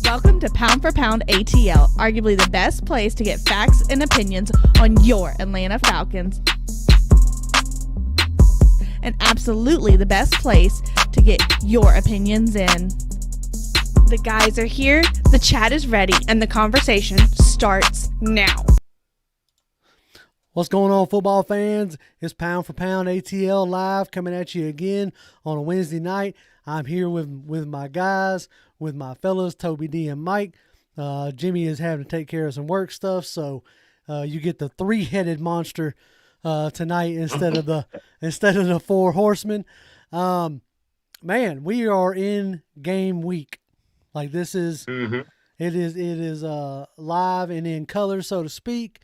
Welcome to Pound for Pound ATL, arguably the best place to get facts and opinions on your Atlanta Falcons. And absolutely the best place to get your opinions in. The guys are here, the chat is ready, and the conversation starts now. What's going on, football fans? It's Pound for Pound ATL live coming at you again on a Wednesday night. I'm here with my guys, with my fellas, Toby D and Mike. Jimmy is having to take care of some work stuff, so you get the three-headed monster tonight instead of the four horsemen. Man, we are in game week. Like this is it is live and in color, so to speak.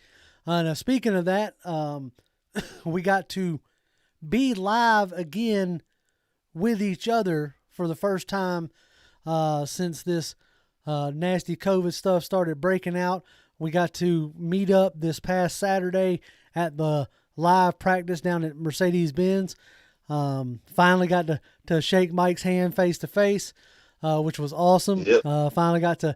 Now speaking of that, we got to be live again with each other for the first time since this nasty COVID stuff started breaking out. We got to meet up this past Saturday at the live practice down at Mercedes-Benz. Finally got to shake Mike's hand face to face, which was awesome. Yep. Finally got to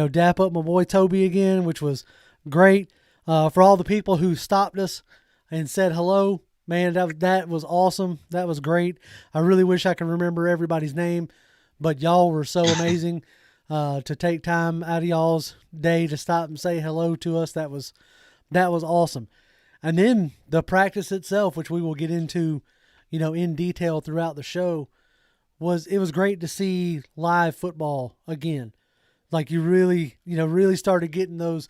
dap up my boy Toby again, which was great. For all the people who stopped us and said hello, man, that was awesome. That was great. I really wish I could remember everybody's name, but y'all were so amazing to take time out of y'all's day to stop and say hello to us. That was awesome. And then the practice itself, which we will get into, in detail throughout the show, it was great to see live football again. Like you really started getting those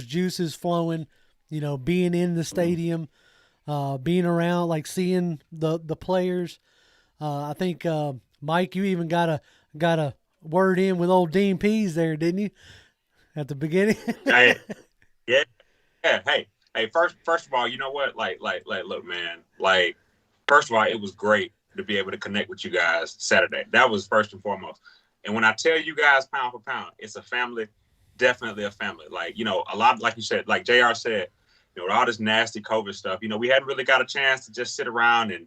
juices flowing, being in the stadium, being around, like seeing the players. I think Mike, you even got a word in with old Dean Pease there, didn't you? At the beginning. Yeah. Hey. First of all, you know what? Like, look, man. Like, first of all, it was great to be able to connect with you guys Saturday. That was first and foremost. And when I tell you guys, pound for pound, it's a family. Definitely a family. Like, a lot, like you said, like JR said, with all this nasty COVID stuff, we hadn't really got a chance to just sit around and,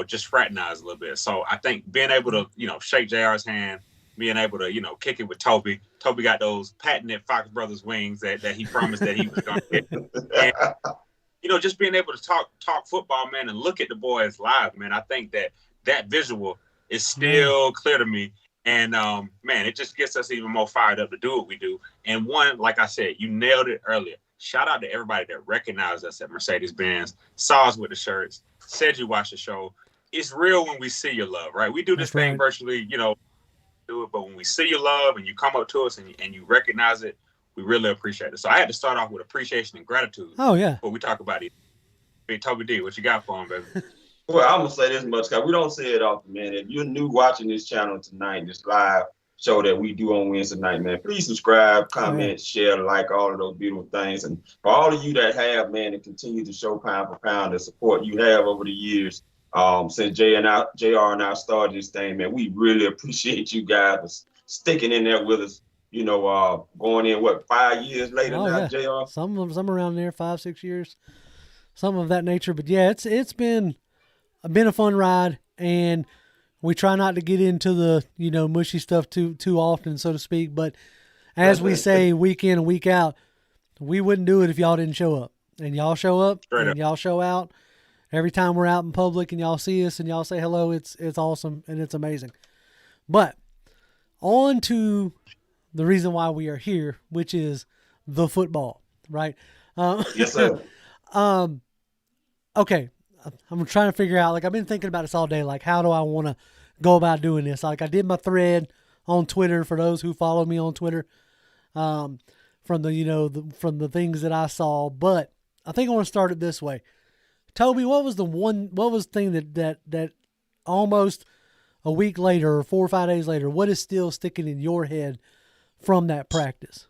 just fraternize a little bit. So I think being able to, shake JR's hand, being able to, kick it with Toby. Toby got those patented Fox Brothers wings that he promised that he was going to get. And, just being able to talk football, man, and look at the boys live, man, I think that visual is still clear to me. And, man, it just gets us even more fired up to do what we do. And one, like I said, you nailed it earlier. Shout out to everybody that recognized us at Mercedes-Benz, saw us with the shirts, said you watched the show. It's real when we see your love, right? We do this thing virtually, do it. But when we see your love and you come up to us and you recognize it, we really appreciate it. So I had to start off with appreciation and gratitude. Oh, yeah. Before we talk about it. Big Toby D, what you got for him, baby? Well, I'm going to say this much, because we don't say it often, man. If you're new watching this channel tonight, this live show that we do on Wednesday night, man, please subscribe, comment, share, like, all of those beautiful things. And for all of you that have, man, and continue to show pound for pound the support you have over the years, since JR and I started this thing, man, we really appreciate you guys for sticking in there with us, going in, 5 years later now, JR? Some around there, 5-6 years, some of that nature. But yeah, it's been a fun ride, and we try not to get into the, mushy stuff too often, so to speak. But as we say week in and week out, we wouldn't do it if y'all didn't show up. And y'all show up, and y'all show out. Every time we're out in public and y'all see us and y'all say hello, it's awesome and it's amazing. But on to the reason why we are here, which is the football, right? Yes, sir. Okay. I'm trying to figure out, I've been thinking about this all day, how do I want to go about doing this? I did my thread on Twitter for those who follow me on Twitter, from the things that I saw, but I think I want to start it this way. Toby, what was the thing that almost a week later or 4 or 5 days later, what is still sticking in your head from that practice?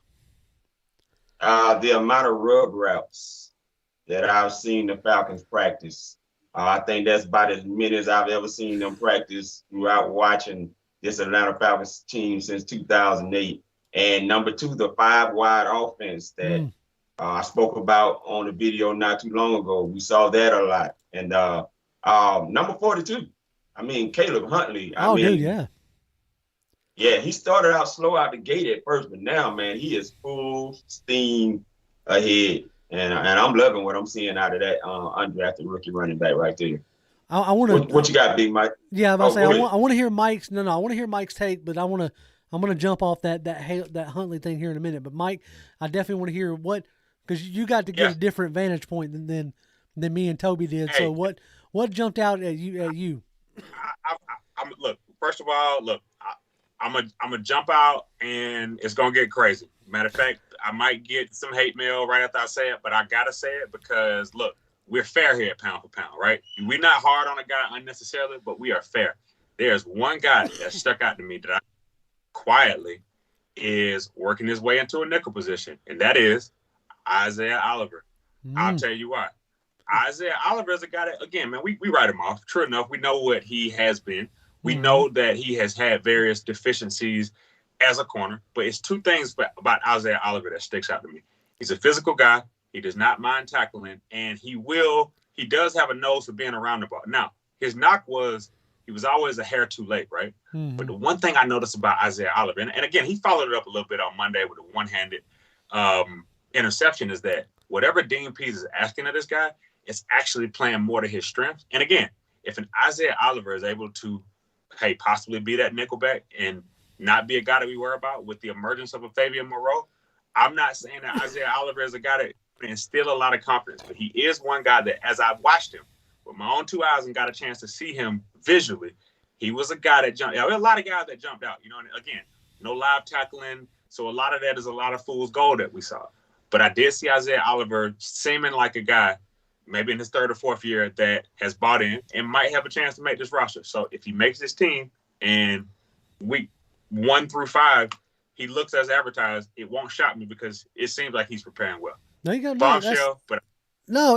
The amount of rub routes that I've seen the Falcons practice. I think that's about as many as I've ever seen them practice throughout watching this Atlanta Falcons team since 2008. And number two, the 5-wide offense that I spoke about on the video not too long ago. We saw that a lot. And number 42, Caleb Huntley. Dude, yeah. Yeah, he started out slow out the gate at first, but now, man, he is full steam ahead. And I'm loving what I'm seeing out of that undrafted rookie running back right there. I want to. What you got, Big Mike? Yeah, I was about to say I want to hear Mike's. No, I want to hear Mike's take, but I'm gonna jump off that Huntley thing here in a minute. But Mike, I definitely want to hear because you got to get a different vantage point than me and Toby did. Hey. So what jumped out at you? Look. First of all, I'm gonna jump out and it's gonna get crazy. Matter of fact, I might get some hate mail right after I say it, but I gotta say it because look, we're fair here at Pound for Pound, right? We're not hard on a guy unnecessarily, but we are fair. There's one guy that stuck out to me that I quietly is working his way into a nickel position, and that is Isaiah Oliver. I'll tell you why. Isaiah Oliver is a guy that, again, man, we write him off. True enough, we know what he has been. We know that he has had various deficiencies as a corner, but it's two things about Isaiah Oliver that sticks out to me. He's a physical guy. He does not mind tackling, and he does have a nose for being around the ball. Now, his knock was he was always a hair too late, right? But the one thing I noticed about Isaiah Oliver, and again, he followed it up a little bit on Monday with a one-handed interception, is that whatever Dean Pease is asking of this guy, it's actually playing more to his strengths. And again, if an Isaiah Oliver is able to possibly be that nickelback and not be a guy that we worry about with the emergence of a Fabian Moreau, I'm not saying that Isaiah Oliver is a guy that instill a lot of confidence, but he is one guy that, as I watched him with my own two eyes and got a chance to see him visually, he was a guy that jumped. There were a lot of guys that jumped out, and again, no live tackling, so a lot of that is a lot of fool's gold that we saw. But I did see Isaiah Oliver seeming like a guy, maybe in his third or fourth year, that has bought in and might have a chance to make this roster. So if he makes this team and week 1 through 5, he looks as advertised, it won't shock me because it seems like he's preparing well. No, you got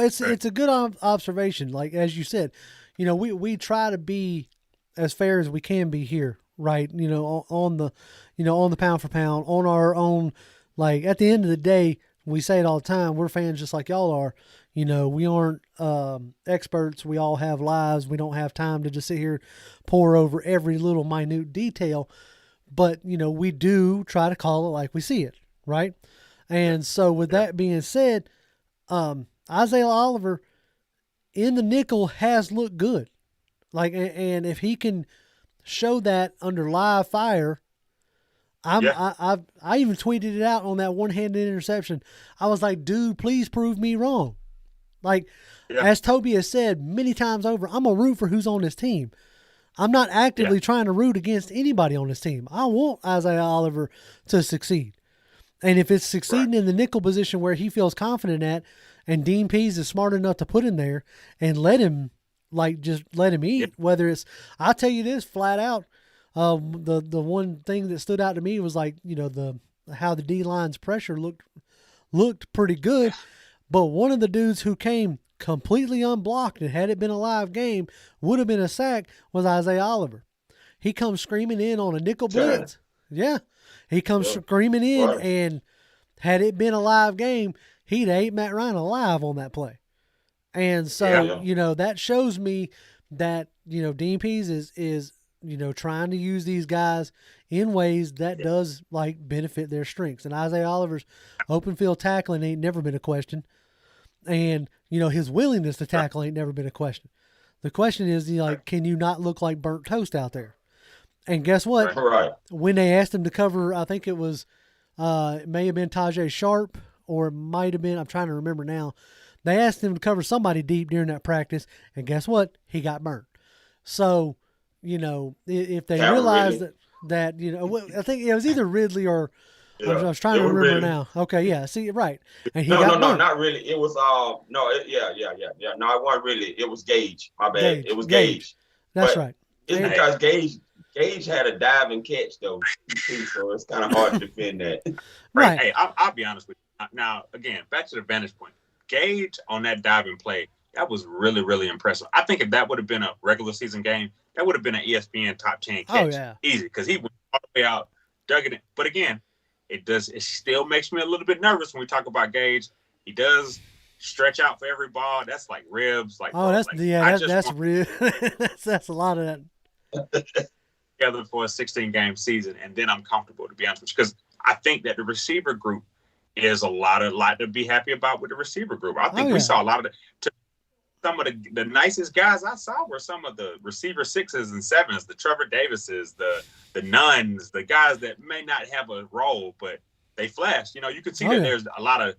it's a good observation. Like as you said, we try to be as fair as we can be here, right? On the pound for pound, on our own. Like at the end of the day, we say it all the time. We're fans just like y'all are. We aren't experts. We all have lives. We don't have time to just sit here, pour over every little minute detail. But, we do try to call it like we see it, right? And so with that being said, Isaiah Oliver in the nickel has looked good. And if he can show that under live fire, I even tweeted it out on that one-handed interception. I was like, dude, please prove me wrong. As Toby has said many times over, I'm going to root for who's on this team. I'm not actively trying to root against anybody on this team. I want Isaiah Oliver to succeed. And if it's succeeding in the nickel position where he feels confident at, and Dean Pease is smart enough to put in there and let him eat, whether it's, I'll tell you this flat out, the one thing that stood out to me was how the D-line's pressure looked pretty good. But one of the dudes who came completely unblocked, and had it been a live game, would have been a sack, was Isaiah Oliver. He comes screaming in on a nickel blitz. Yeah. He comes screaming in, and had it been a live game, he'd ate Matt Ryan alive on that play. And so, that shows me that, Dean Pease is trying to use these guys in ways that does benefit their strengths. And Isaiah Oliver's open field tackling ain't never been a question. And, his willingness to tackle ain't never been a question. The question is, can you not look like burnt toast out there? And guess what? Right. When they asked him to cover, I think it was, it may have been Tajay Sharp, or it might have been, I'm trying to remember now. They asked him to cover somebody deep during that practice, and guess what? He got burnt. So, if they realized that, I think it was either Ridley or, I was trying to remember now. Okay, yeah, see, right. And no, not really. It was, No, it wasn't really. It was Gage. My bad. It was Gage. That's right. It's because Gage had a dive and catch, though, so it's kind of hard to defend that. Right. Hey, I'll be honest with you. Now, again, back to the vantage point. Gage on that diving play, that was really, really impressive. I think if that would have been a regular season game, that would have been an ESPN top 10 catch. Oh, yeah. Easy, because he went all the way out, dug it in. But again, it still makes me a little bit nervous when we talk about Gage. He does stretch out for every ball. That's like ribs. That's ribs. That's a lot of that. together for a 16-game season, and then I'm comfortable, to be honest with you, because I think that the receiver group is a lot to be happy about with the receiver group. I think we saw a lot of some of the nicest guys I saw were some of the receiver 6s and 7s, the Trevor Davises, the Nuns, the guys that may not have a role, but they flashed. You could see that there's a lot of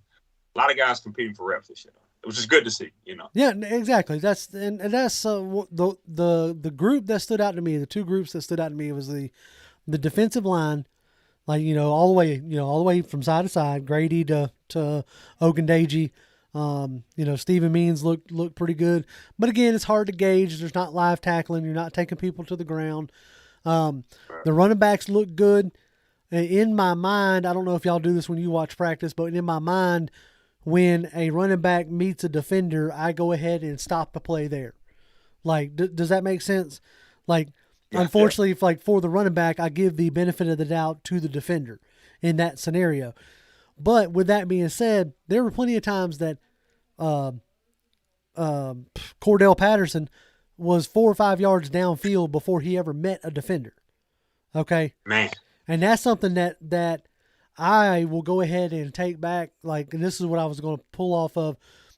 guys competing for reps this year, which is good to see. Yeah, exactly. That's the group that stood out to me. The two groups that stood out to me was the defensive line. Like, all the way from side to side, Grady to Ogundeji. Stephen Means looked pretty good. But again, it's hard to gauge. There's not live tackling. You're not taking people to the ground. The running backs look good. In my mind, I don't know if y'all do this when you watch practice, but in my mind, when a running back meets a defender, I go ahead and stop the play there. Like, does that make sense? Like, unfortunately, for the running back, I give the benefit of the doubt to the defender in that scenario. But with that being said, there were plenty of times that Cordell Patterson was 4 or 5 yards downfield before he ever met a defender. Okay? Man. And that's something that I will go ahead and take back. Like, and this is what I was going to pull off of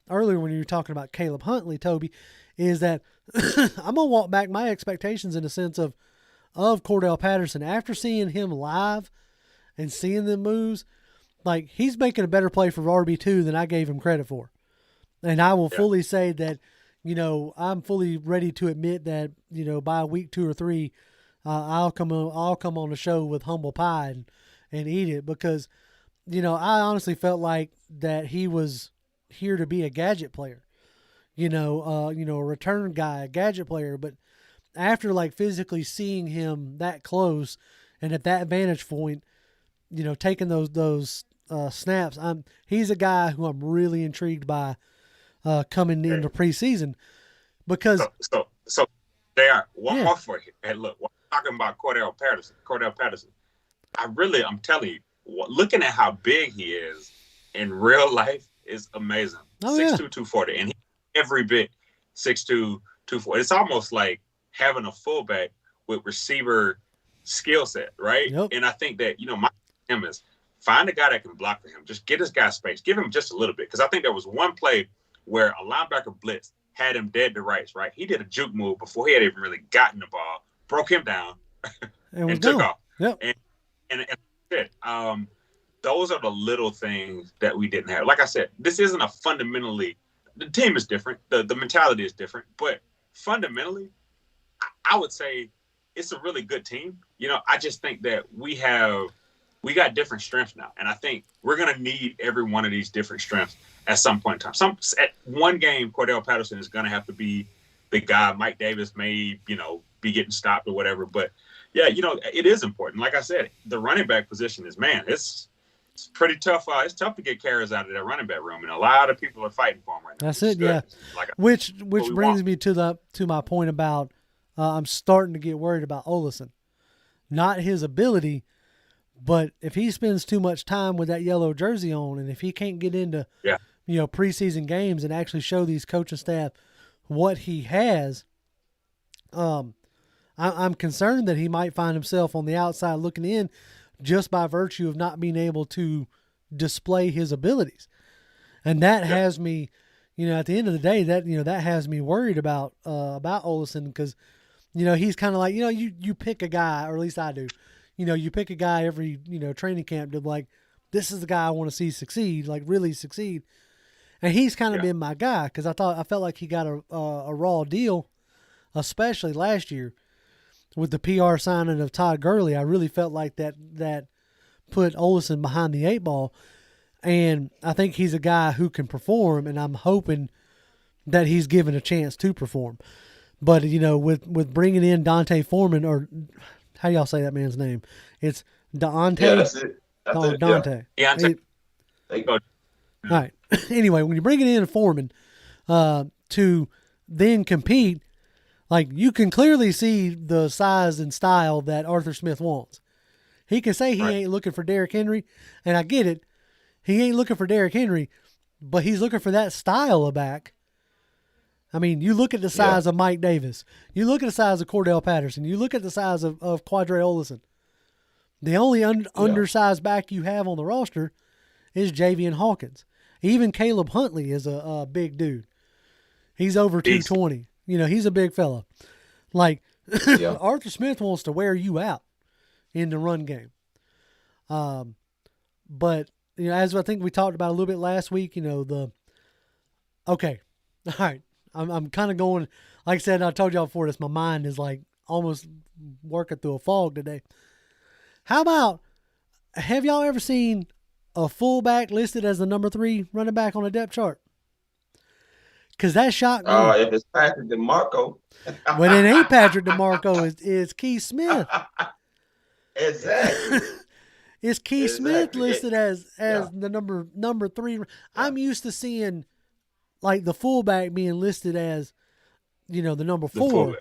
earlier when you were talking about Caleb Huntley, Toby, is that I'm going to walk back my expectations in the sense of Cordell Patterson. After seeing him live and seeing them moves, like, he's making a better play for RB2 than I gave him credit for. And I will fully say that, I'm fully ready to admit that, by week 2 or 3, I'll come on the show with humble pie and eat it because, I honestly felt like that he was here to be a gadget player, a return guy, a gadget player. But after physically seeing him that close and at that vantage point, taking those snaps, he's a guy who I'm really intrigued by coming into preseason because so they are one more for you. And look, we're talking about Cordell Patterson. I'm telling you, looking at how big he is in real life is amazing. 6'2", 240, and every bit 6'2", 240. It's almost like having a fullback with receiver skill set, right? Yep. And I think that my him is find a guy that can block for him. Just get this guy space. Give him just a little bit. Because I think there was one play where a linebacker blitz had him dead to rights, right? He did a juke move before he had even really gotten the ball, broke him down, and took off. Yep. And those are the little things that we didn't have. Like I said, this isn't a fundamentally – the team is different. The mentality is different. But fundamentally, I would say it's a really good team. I just think that we got different strengths now. And I think we're going to need every one of these different strengths at some point in time. At one game, Cordell Patterson is going to have to be the guy. Mike Davis may, be getting stopped or whatever. But, yeah, it is important. Like I said, the running back position is, man, it's pretty tough. It's tough to get carries out of that running back room, and a lot of people are fighting for him right now. That's it, yeah. Which brings me to my point about I'm starting to get worried about Olesen. Not his ability, but if he spends too much time with that yellow jersey on, and if he can't get into preseason games and actually show these coaching staff what he has, I'm concerned that he might find himself on the outside looking in just by virtue of not being able to display his abilities. And that has me, at the end of the day, that has me worried about Olesen because, he's kind of like, you pick a guy, or at least I do, you pick a guy every, training camp to like, this is the guy I want to see succeed, like really succeed. And he's kind of been my guy because I felt like he got a raw deal, especially last year with the PR signing of Todd Gurley. I really felt like that put Olesen behind the 8 ball. And I think he's a guy who can perform, and I'm hoping that he's given a chance to perform. But, with bringing in Dante Foreman, or how do y'all say that man's name? It's Dante. Yeah, that's it. Dante. Yeah. They go. All right. Anyway, when you're bringing in a Foreman to then compete, like, you can clearly see the size and style that Arthur Smith wants. He can say he ain't looking for Derrick Henry, and I get it. He ain't looking for Derrick Henry, but he's looking for that style of back I mean, you look at the size of Mike Davis. You look at the size of Cordell Patterson. You look at the size of Quadre Olison. The only undersized back you have on the roster is Javian Hawkins. Even Caleb Huntley is a big dude. He's over 220. He's a big fella. Like, Arthur Smith wants to wear you out in the run game. But, as I think we talked about a little bit last week, okay. All right. I'm kind of going, like I said, I told y'all before this, my mind is like almost working through a fog today. How about, have y'all ever seen a fullback listed as the number 3 running back on a depth chart? Because that shocked me. If it's Patrick DeMarco. But it ain't Patrick DeMarco. It's Keith Smith. Exactly. It's Keith Smith listed as the number 3. Yeah. I'm used to seeing like the fullback being listed as, the number 4,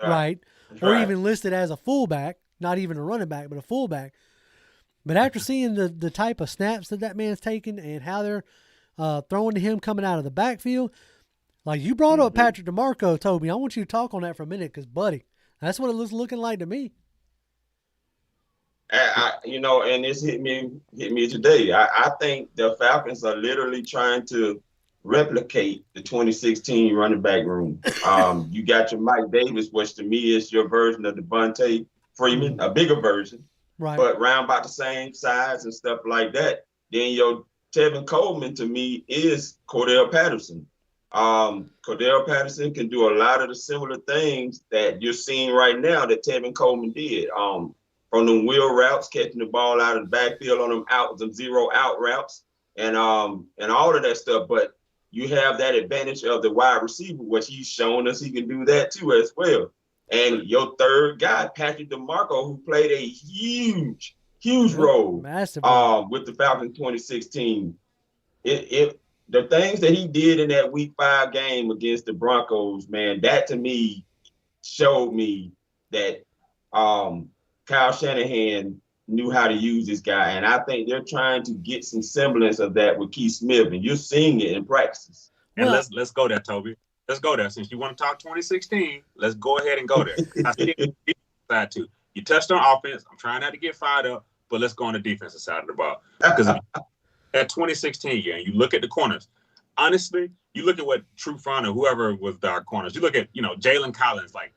right? Or even listed as a fullback, not even a running back, but a fullback. But after seeing the type of snaps that man's taking and how they're throwing to him coming out of the backfield, like you brought up Patrick DeMarco, Toby. I want you to talk on that for a minute because, buddy, that's what it was looking like to me. And this hit me today. I think the Falcons are literally trying to replicate the 2016 running back room. You got your Mike Davis, which to me is your version of Devontae Freeman, a bigger version, right? But round about the same size and stuff like that. Then your Tevin Coleman to me is Cordell Patterson. Cordell Patterson can do a lot of the similar things that you're seeing right now that Tevin Coleman did. From them wheel routes, catching the ball out of the backfield on them zero out routes, and all of that stuff. But you have that advantage of the wide receiver, which he's shown us he can do that too as well. And your third guy, Patrick DeMarco, who played a huge role with the Falcons 2016. The things that he did in that Week 5 game against the Broncos, man, that to me showed me that Kyle Shanahan knew how to use this guy. And I think they're trying to get some semblance of that with Keith Smith, and you're seeing it in practices. And let's go there, Toby. Let's go there. Since you want to talk 2016, let's go ahead and go there. I see the side too. You touched on offense. I'm trying not to get fired up, but let's go on the defensive side of the ball. Because that 2016 year, and you look at the corners, honestly, you look at what Trufant or whoever was our corners, you look at, Jalen Collins, like,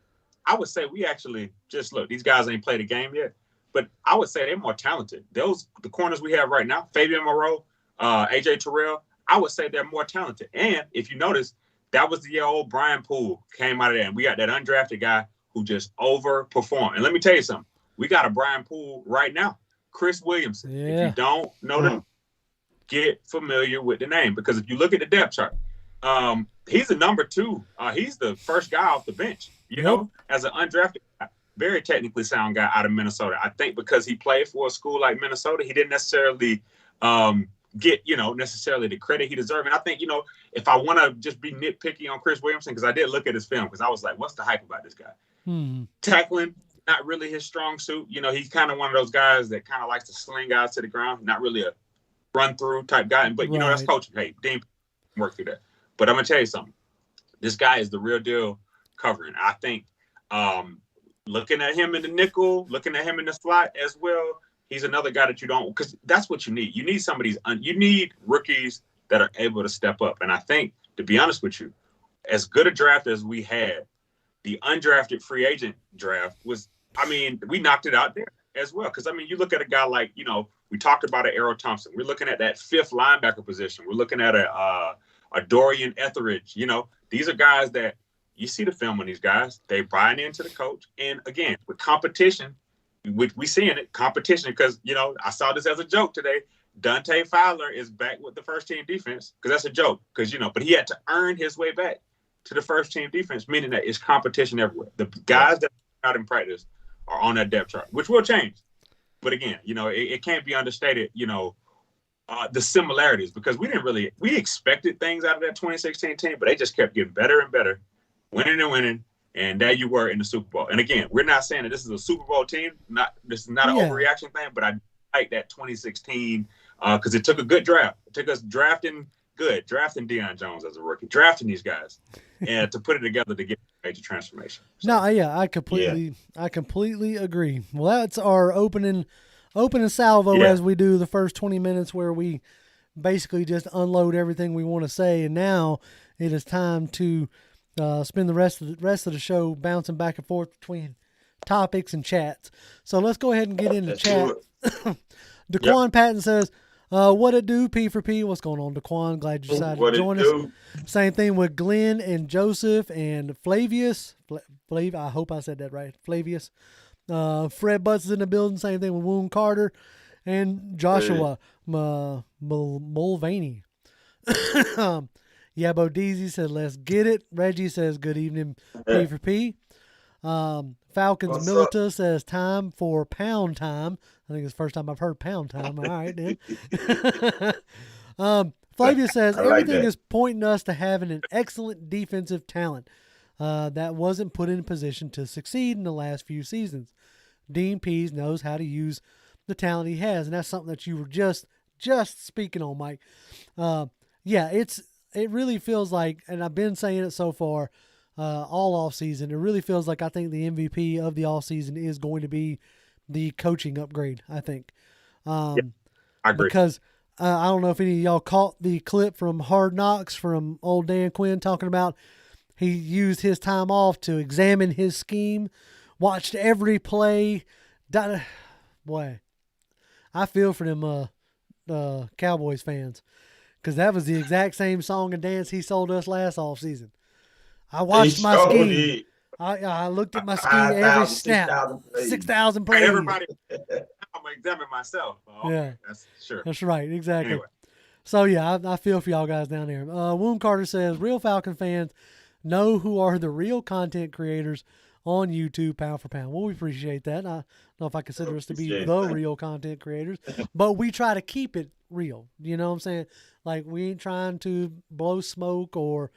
I would say we actually just look, these guys ain't played a game yet, but I would say they're more talented. The corners we have right now, Fabian Moreau, AJ Terrell, I would say they're more talented. And if you notice, that was the year old Brian Poole came out of there, and we got that undrafted guy who just overperformed. And let me tell you something. We got a Brian Poole right now, Chris Williamson. Yeah. If you don't know them, get familiar with the name, because if you look at the depth chart, he's the number 2. He's the first guy off the bench, as an undrafted guy. Very technically sound guy out of Minnesota. I think because he played for a school like Minnesota, he didn't necessarily get, necessarily the credit he deserved. And I think, if I want to just be nitpicky on Chris Williamson, because I did look at his film, because I was like, what's the hype about this guy? Tackling, not really his strong suit. He's kind of one of those guys that kind of likes to sling guys to the ground, not really a run-through type guy. But, that's coaching. Hey, Dean work through that. But I'm going to tell you something. This guy is the real deal covering. I think looking at him in the nickel, looking at him in the slot as well, he's another guy that you don't, because that's what you need. You need some of these, you need rookies that are able to step up. And I think, to be honest with you, as good a draft as we had, the undrafted free agent draft was, we knocked it out there as well. Because, you look at a guy like, we talked about an Errol Thompson. We're looking at that 5th linebacker position. We're looking at a Dorian Etheridge. These are guys that you see the film on these guys. They buying into the coach. And, again, with competition, we seeing it, competition, because, I saw this as a joke today. Dante FOwler is back with the first-team defense, because that's a joke. Because, but he had to earn his way back to the first-team defense, meaning that it's competition everywhere. The guys that are out in practice are on that depth chart, which will change. But, again, it can't be understated, the similarities, because we expected things out of that 2016 team, but they just kept getting better and better, winning and winning. And there you were in the Super Bowl. And again, we're not saying that this is a Super Bowl team. This is not an overreaction thing, but I like that 2016 because it took a good draft. It took us drafting good. Drafting Deion Jones as a rookie, drafting these guys, and to put it together to get a major transformation. So, No, yeah, I completely agree. Well, that's our opening salvo as we do the first 20 minutes where we basically just unload everything we want to say, and now it is time to spend the rest of the show bouncing back and forth between topics and chats. So let's go ahead and get into chat. Daquan Patton says, what it do, P for P? What's going on, Daquan? Glad you decided to join us. Same thing with Glenn and Joseph and Flavius. I hope I said that right. Flavius. Fred Butts is in the building. Same thing with Woon Carter and Joshua Mulvaney. Yabo Deezy said, let's get it. Reggie says, good evening, P for P. Falcons Milita says, time for pound time. I think it's the first time I've heard pound time. All right, then. Flavia says, everything is pointing us to having an excellent defensive talent that wasn't put in position to succeed in the last few seasons. Dean Pease knows how to use the talent he has, and that's something that you were just speaking on, Mike. It really feels like, and I've been saying it so far all off season, it really feels like I think the MVP of the off season is going to be the coaching upgrade, I think. I agree. Because I don't know if any of y'all caught the clip from Hard Knocks from old Dan Quinn talking about he used his time off to examine his scheme, watched every play. Boy, I feel for them Cowboys fans, because that was the exact same song and dance he sold us last off season. I watched my scheme. I looked at my scheme every snap. 6,000 plays. Everybody, I'm gonna examine myself. Okay, yeah, that's sure. That's right, exactly. Anyway. So yeah, I feel for y'all guys down there. Woon Carter says, real Falcon fans know who are the real content creators on YouTube, pound for pound. Well, we appreciate that. I don't know if I consider us to be the real content creators, but we try to keep it real. You know what I'm saying? Like, we ain't trying to blow smoke or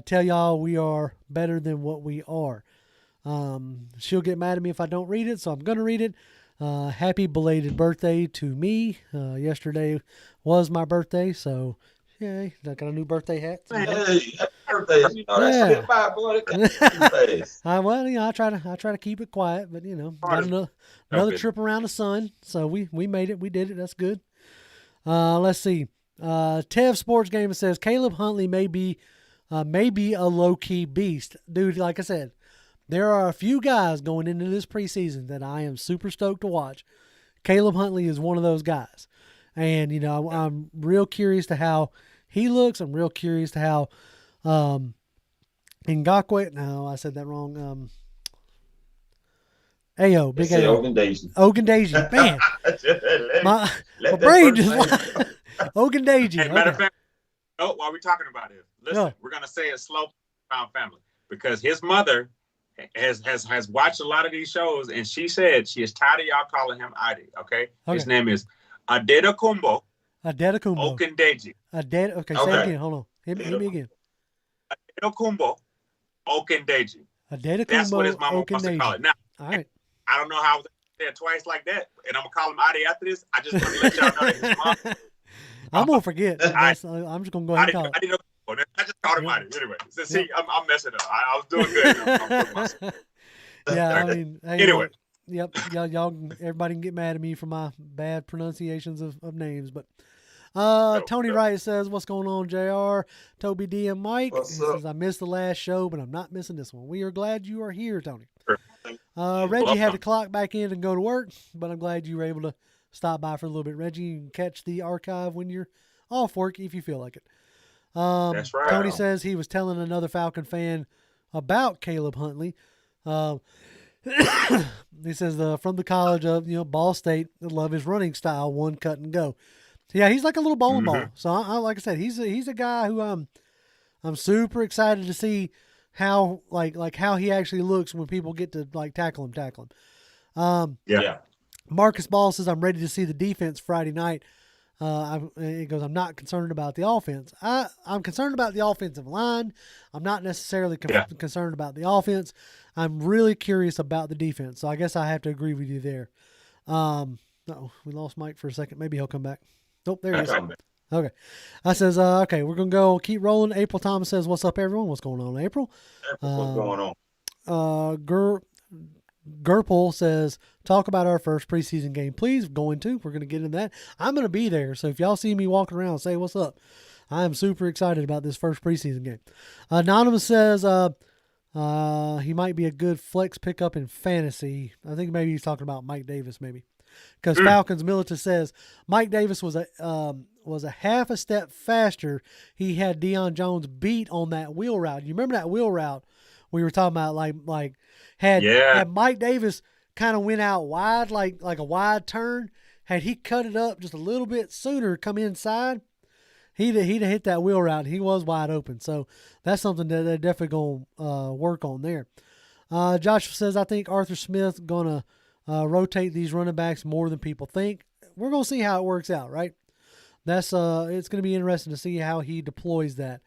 tell y'all we are better than what we are. She'll get mad at me if I don't read it, so I'm going to read it. Happy belated birthday to me. Yesterday was my birthday, so yay. I got a new birthday hat. Hey, happy birthday. You know, that's a bad boy. Well, you know, I try to keep it quiet, but you know, got another trip around the sun, so we made it. We did it. That's good. Let's see. Tev Sports Gamer says Caleb Huntley may be a low-key beast. Dude, like I said, there are a few guys going into this preseason that I am super stoked to watch. Caleb Huntley is one of those guys. And, you know, I'm real curious to how he looks. I'm real curious to how Ngakwe, no, I said that wrong. Ayo, big Ayo. Ogundeji. Man. my brain just Ogundeji. Hey, matter of fact, while we're talking about it, listen, we're going to say it's slow pound family, because his mother has watched a lot of these shows, and she said she is tired of y'all calling him Adi, okay? His name is Adetokunbo Ogundeji. Okay, say it again. Hold on. Hit me again. Adetokunbo Ogundeji. Adetokunbo That's what his mama wants to call it. Now, all right. I don't know how I was there twice like that, and I'm going to call him Adi after this. I just want to let y'all know that his mom... I'm going to forget. I'm just going to go ahead and call it. I just called him Adi. Anyway, so see, I'm messing up. I was doing good. Yeah, I mean... Hey, anyway. Yep, y'all, everybody can get mad at me for my bad pronunciations of names, but Tony Wright says, what's going on, JR, Toby D, and Mike? He says, I missed the last show, but I'm not missing this one. We are glad you are here, Tony. Reggie had to clock back in and go to work, but I'm glad you were able to stop by for a little bit. Reggie, you can catch the archive when you're off work if you feel like it. That's right. Tony says he was telling another Falcon fan about Caleb Huntley. He says from the college of Ball State, I love his running style, one cut and go. So yeah, he's like a little bowling ball. So I like I said, he's a guy who I'm super excited to see how like how he actually looks when people get to tackle him. Yeah. Marcus Ball says, I'm ready to see the defense Friday night. He goes, I'm not concerned about the offense. I'm concerned about the offensive line. I'm not necessarily concerned about the offense. I'm really curious about the defense. So I guess I have to agree with you there. We lost Mike for a second. Maybe he'll come back. Nope, there he is. Okay. I says, okay, we're going to go keep rolling. April Thomas says, what's up, everyone? What's going on, April? What's going on? Gerpel says, talk about our first preseason game, please. We're going to get into that. I'm going to be there. So if y'all see me walking around, say what's up. I am super excited about this first preseason game. Anonymous says, he might be a good flex pickup in fantasy. I think maybe he's talking about Mike Davis, maybe. Because Falcons Milita says Mike Davis was a half a step faster. He had Deion Jones beat on that wheel route. You remember that wheel route we were talking about? Like had Mike Davis kind of went out wide, like a wide turn. Had he cut it up just a little bit sooner, come inside, he'd have hit that wheel route. He was wide open. So that's something that they're definitely gonna work on there. Joshua says, I think Arthur Smith gonna rotate these running backs more than people think. We're going to see how it works out, right? That's it's going to be interesting to see how he deploys that.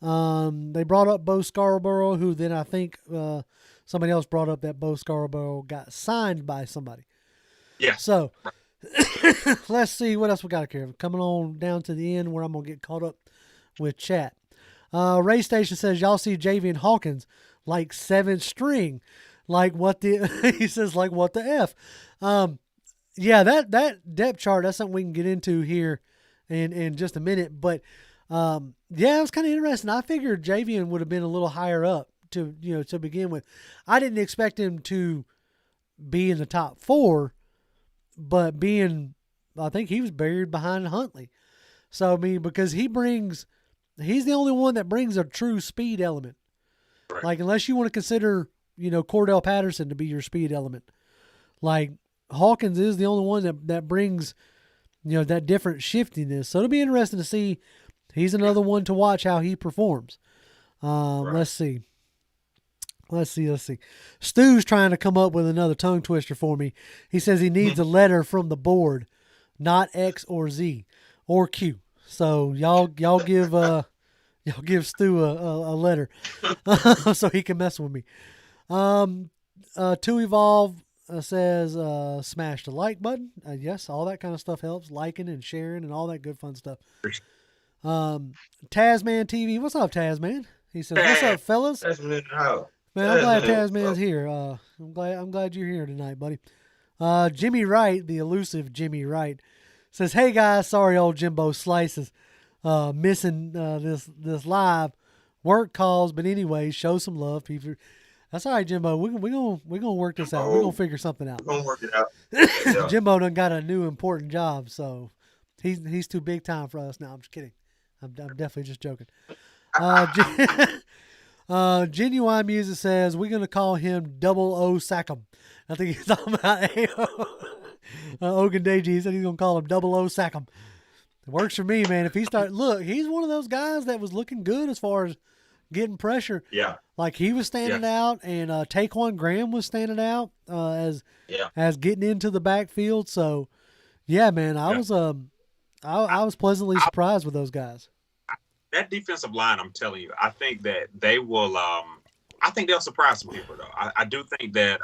They brought up Bo Scarborough, who then I think somebody else brought up that Bo Scarborough got signed by somebody. Yeah. So let's see what else we got here. Coming on down to the end where I'm going to get caught up with chat. Ray Station says, y'all see Javian Hawkins like 7th string. Like what the he says, like what the F. Yeah, that depth chart, that's something we can get into here in just a minute. But yeah, it was kind of interesting. I figured Javian would have been a little higher up to begin with. I didn't expect him to be in the top 4, but I think he was buried behind Huntley. So I mean, because he's the only one that brings a true speed element. Right. Like unless you want to consider Cordell Patterson to be your speed element. Like Hawkins is the only one that brings, that different shiftiness. So it'll be interesting to see. He's another one to watch how he performs. Right. Let's see. Stu's trying to come up with another tongue twister for me. He says he needs a letter from the board, not X or Z or Q. So y'all give Stu a letter so he can mess with me. To Evolve says smash the like button. Yes, all that kind of stuff helps. Liking and sharing and all that good fun stuff. Tasman TV, what's up, Tasman? He says, what's up, fellas? Man, I'm glad Tasman's here. I'm glad you're here tonight, buddy. Jimmy Wright, the elusive Jimmy Wright, says, hey guys, sorry old Jimbo Slices missing this live work calls, but anyway, show some love, people. That's all right, Jimbo. We're gonna work this out. We're gonna figure something out. We're gonna work it out. Yeah. Jimbo done got a new important job, so he's too big time for us now. I'm just kidding. I'm definitely just joking. Genuine Music says we're gonna call him Double O Sackham. I think he's talking about Ogundeji. He said he's gonna call him Double O Sackham. It works for me, man. If he he's one of those guys that was looking good as far as getting pressure. Yeah. Like he was standing out, and Taquan Graham was standing out as getting into the backfield. So, yeah, man, I was pleasantly surprised with those guys. That defensive line, I'm telling you, I think that they will. I think they'll surprise some people, though. I do think that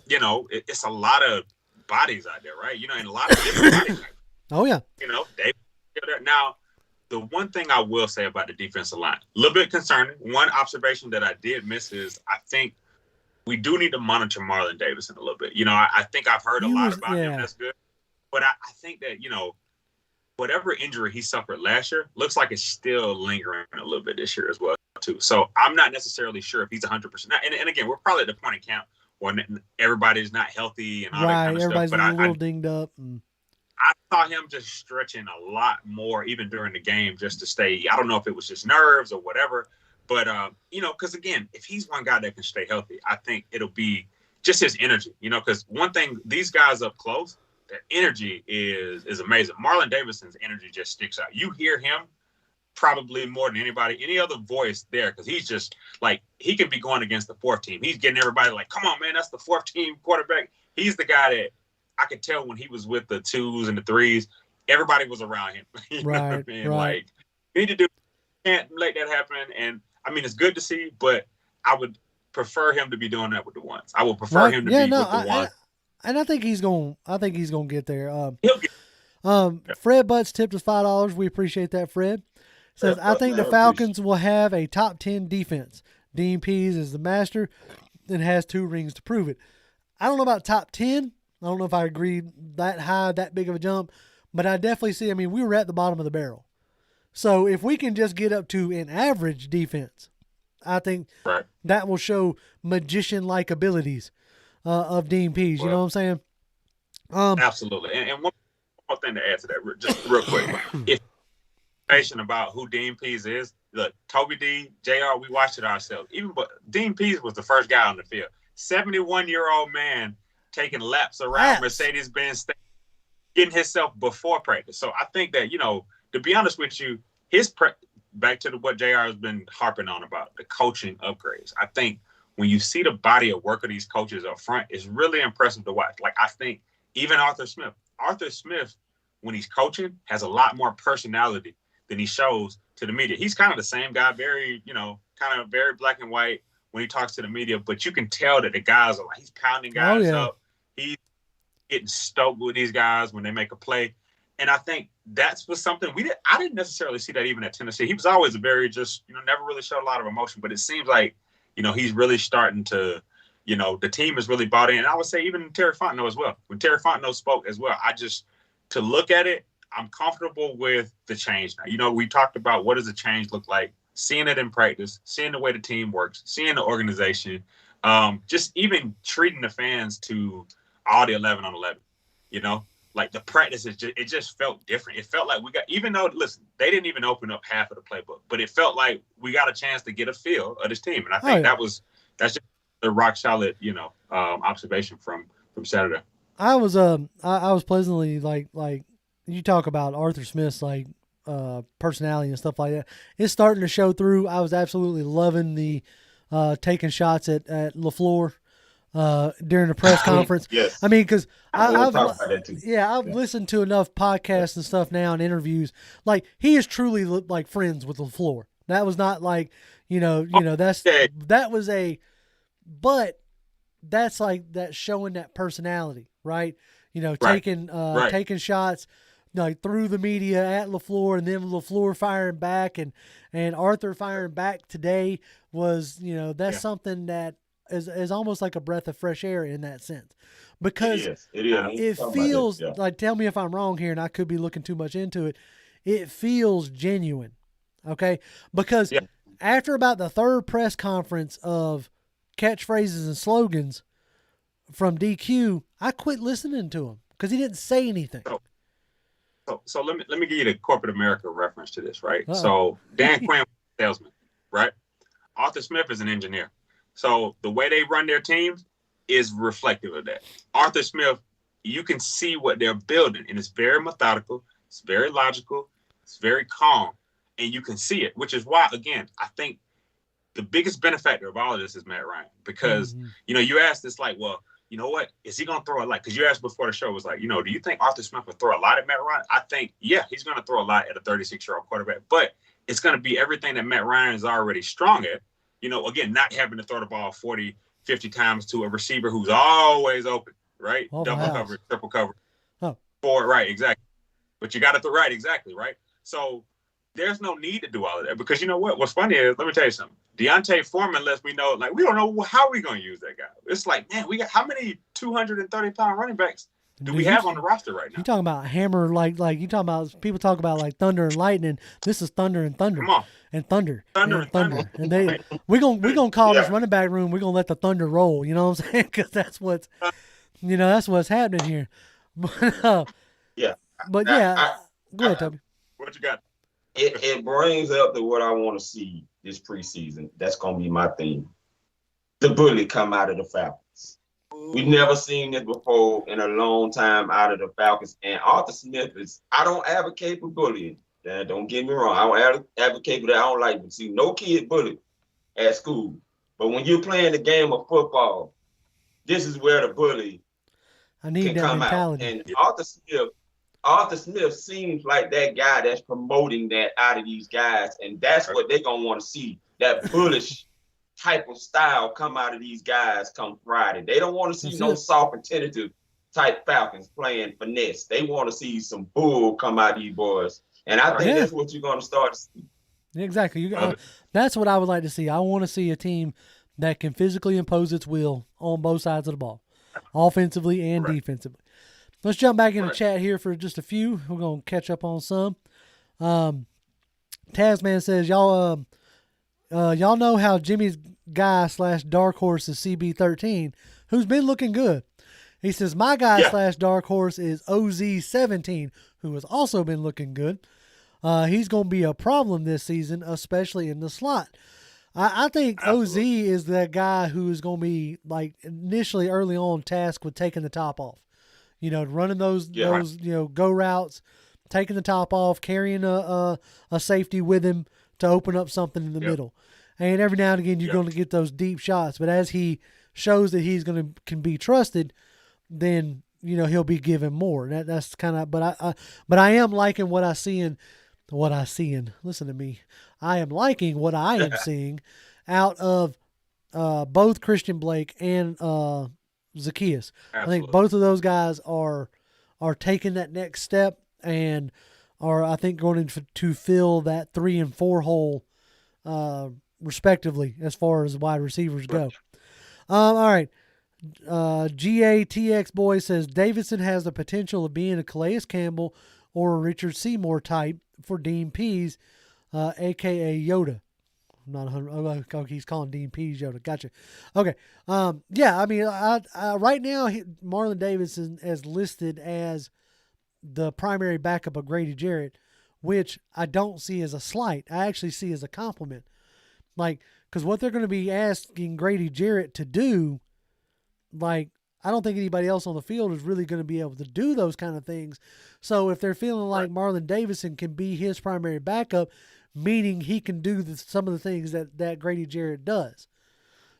it's a lot of bodies out there, right? And a lot of different bodies. Oh yeah. Now, the one thing I will say about the defensive line, a little bit concerning. One observation that I did miss is I think we do need to monitor Marlon Davidson a little bit. I think I've heard a lot about him. That's good. But I think that, whatever injury he suffered last year looks like it's still lingering a little bit this year as well, too. So I'm not necessarily sure if he's 100%. And again, we're probably at the point in camp when everybody's not healthy and all that kind of stuff. Everybody's a little dinged up. I saw him just stretching a lot more, even during the game, just to stay. I don't know if it was just nerves or whatever, but because again, if he's one guy that can stay healthy, I think it'll be just his energy. Because one thing, these guys up close, their energy is amazing. Marlon Davidson's energy just sticks out. You hear him probably more than any other voice there, because he's just like, he can be going against the 4th team. He's getting everybody like, come on, man, that's the 4th team quarterback. He's the guy that I could tell when he was with the 2s and the 3s, everybody was around him. You know what I mean? Right. Like, you need to can't let that happen. And I mean, it's good to see, but I would prefer him to be doing that with the 1s. I would prefer him to be with the 1s. And I think he's going to get there. He'll get. Fred Butts tipped us $5. We appreciate that, Fred. Says, I think the Falcons will have a top 10 defense. Dean Pease is the master and has 2 rings to prove it. I don't know about top 10. I don't know if I agree that high, that big of a jump, but I definitely see, we were at the bottom of the barrel. So if we can just get up to an average defense, I think that will show magician-like abilities of Dean Pease. You know what I'm saying? Absolutely. And one more thing to add to that, just real quick. If information about who Dean Pease is, look, Toby D, JR, we watched it ourselves. But Dean Pease was the first guy on the field. 71-year-old man taking laps around Mercedes-Benz, getting himself before practice. So I think that, to be honest with you, back to what JR has been harping on about, the coaching upgrades. I think when you see the body of work of these coaches up front, it's really impressive to watch. Like, I think even Arthur Smith, when he's coaching, has a lot more personality than he shows to the media. He's kind of the same guy, very, kind of very black and white when he talks to the media, but you can tell that the guys are like, he's pounding guys up. He's getting stoked with these guys when they make a play. And I think that's was something I didn't necessarily see that even at Tennessee. He was always a very never really showed a lot of emotion, but it seems like, he's really starting to, the team is really bought in. And I would say even Terry Fontenot as well. When Terry Fontenot spoke as well, to look at it, I'm comfortable with the change now. We talked about what does a change look like, seeing it in practice, seeing the way the team works, seeing the organization, just even treating the fans to all the 11 on 11, Like the practice it just felt different. It felt like even though, listen, they didn't even open up half of the playbook, but it felt like we got a chance to get a feel of this team. And I think that's just a rock solid, observation from Saturday. I was pleasantly like you talk about Arthur Smith's personality and stuff like that. It's starting to show through. I was absolutely loving the taking shots at LaFleur during the press conference. Yes. Because I've yeah. listened to enough podcasts and stuff now and interviews. Like, he is truly like friends with LaFleur. That was not like, that's like that showing that personality, right? Taking shots like through the media at LaFleur, and then LaFleur firing back and Arthur firing back today was, something that is almost like a breath of fresh air in that sense, because it feels like, tell me if I'm wrong here, and I could be looking too much into it. It feels genuine. Okay. Because after about the third press conference of catchphrases and slogans from DQ, I quit listening to him because he didn't say anything. So let me give you the corporate America reference to this, right? So Dan Quinn was a salesman, right? Arthur Smith is an engineer. So the way they run their teams is reflective of that. Arthur Smith, you can see what they're building, and it's very methodical, it's very logical, it's very calm, and you can see it, which is why, again, I think the biggest benefactor of all of this is Matt Ryan, because, you asked this like, well, you know what? Is he going to throw a lot? Because you asked before the show, was like, do you think Arthur Smith would throw a lot at Matt Ryan? I think, he's going to throw a lot at a 36-year-old quarterback, but it's going to be everything that Matt Ryan is already strong at. Again, not having to throw the ball 40, 50 times to a receiver who's always open, right? Double coverage, triple coverage. Right, exactly. But you got to throw right, exactly, right? So there's no need to do all of that, because you know what? What's funny is, let me tell you something. Deontay Foreman lets me know, like, we don't know how we're going to use that guy. It's like, man, we got how many 230-pound running backs do we have on the roster right now? You talking about hammer, like you talking about, people talk about like thunder and lightning. This is thunder and thunder. Come on. And thunder. Thunder and thunder. And we're gonna call this running back room, we're going to let the thunder roll. You know what I'm saying? Because that's what's happening here. But, go ahead, Toby. What you got? It brings up to what I want to see this preseason. That's going to be my theme. The bully come out of the Falcons. We've never seen this before in a long time out of the Falcons. And Arthur Smith I don't advocate for bullying. Don't get me wrong. I don't advocate for that. I don't like to see no kid bullied at school. But when you're playing the game of football, this is where the bully can come mentality. Out. And Arthur Smith seems like that guy that's promoting that out of these guys. And that's what they're going to want to see, that bullish type of style come out of these guys come Friday. They don't want to see soft and tentative type Falcons playing finesse. They want to see some bull come out of these boys. And I think that's what you're going to start to see. Exactly. That's what I would like to see. I want to see a team that can physically impose its will on both sides of the ball, offensively and defensively. Let's jump back in the chat here for just a few. We're going to catch up on some. Tasman says, y'all know how Jimmy's guy / dark horse is CB13, who's been looking good. He says, my guy / dark horse is OZ17, who has also been looking good. He's going to be a problem this season, especially in the slot. I think OZ is that guy who is going to be, like, initially early on tasked with taking the top off. Running those go routes, taking the top off, carrying a safety with him to open up something in the middle. And every now and again, you're going to get those deep shots. But as he shows that he's can be trusted, then, he'll be given more. That's kind of, but I am liking what I seeing. Listen to me. I am liking what I am seeing out of both Christian Blake and Zacchaeus. Absolutely. I think both of those guys are taking that next step and are, I think, going to fill that 3 and 4 hole respectively as far as wide receivers go. All right. GATX boy says Davidson has the potential of being a Calais Campbell or a Richard Seymour type for Dean Pease, a.k.a. Yoda. I'm not 100. Oh, he's calling Dean Pease Yoda. Gotcha. Okay. I mean, I right now, Marlon Davidson is listed as the primary backup of Grady Jarrett, which I don't see as a slight. I actually see as a compliment. Like, because what they're going to be asking Grady Jarrett to do, like, I don't think anybody else on the field is really going to be able to do those kind of things. So if they're feeling like Marlon Davidson can be his primary backup, meaning he can do some of the things that Grady Jarrett does.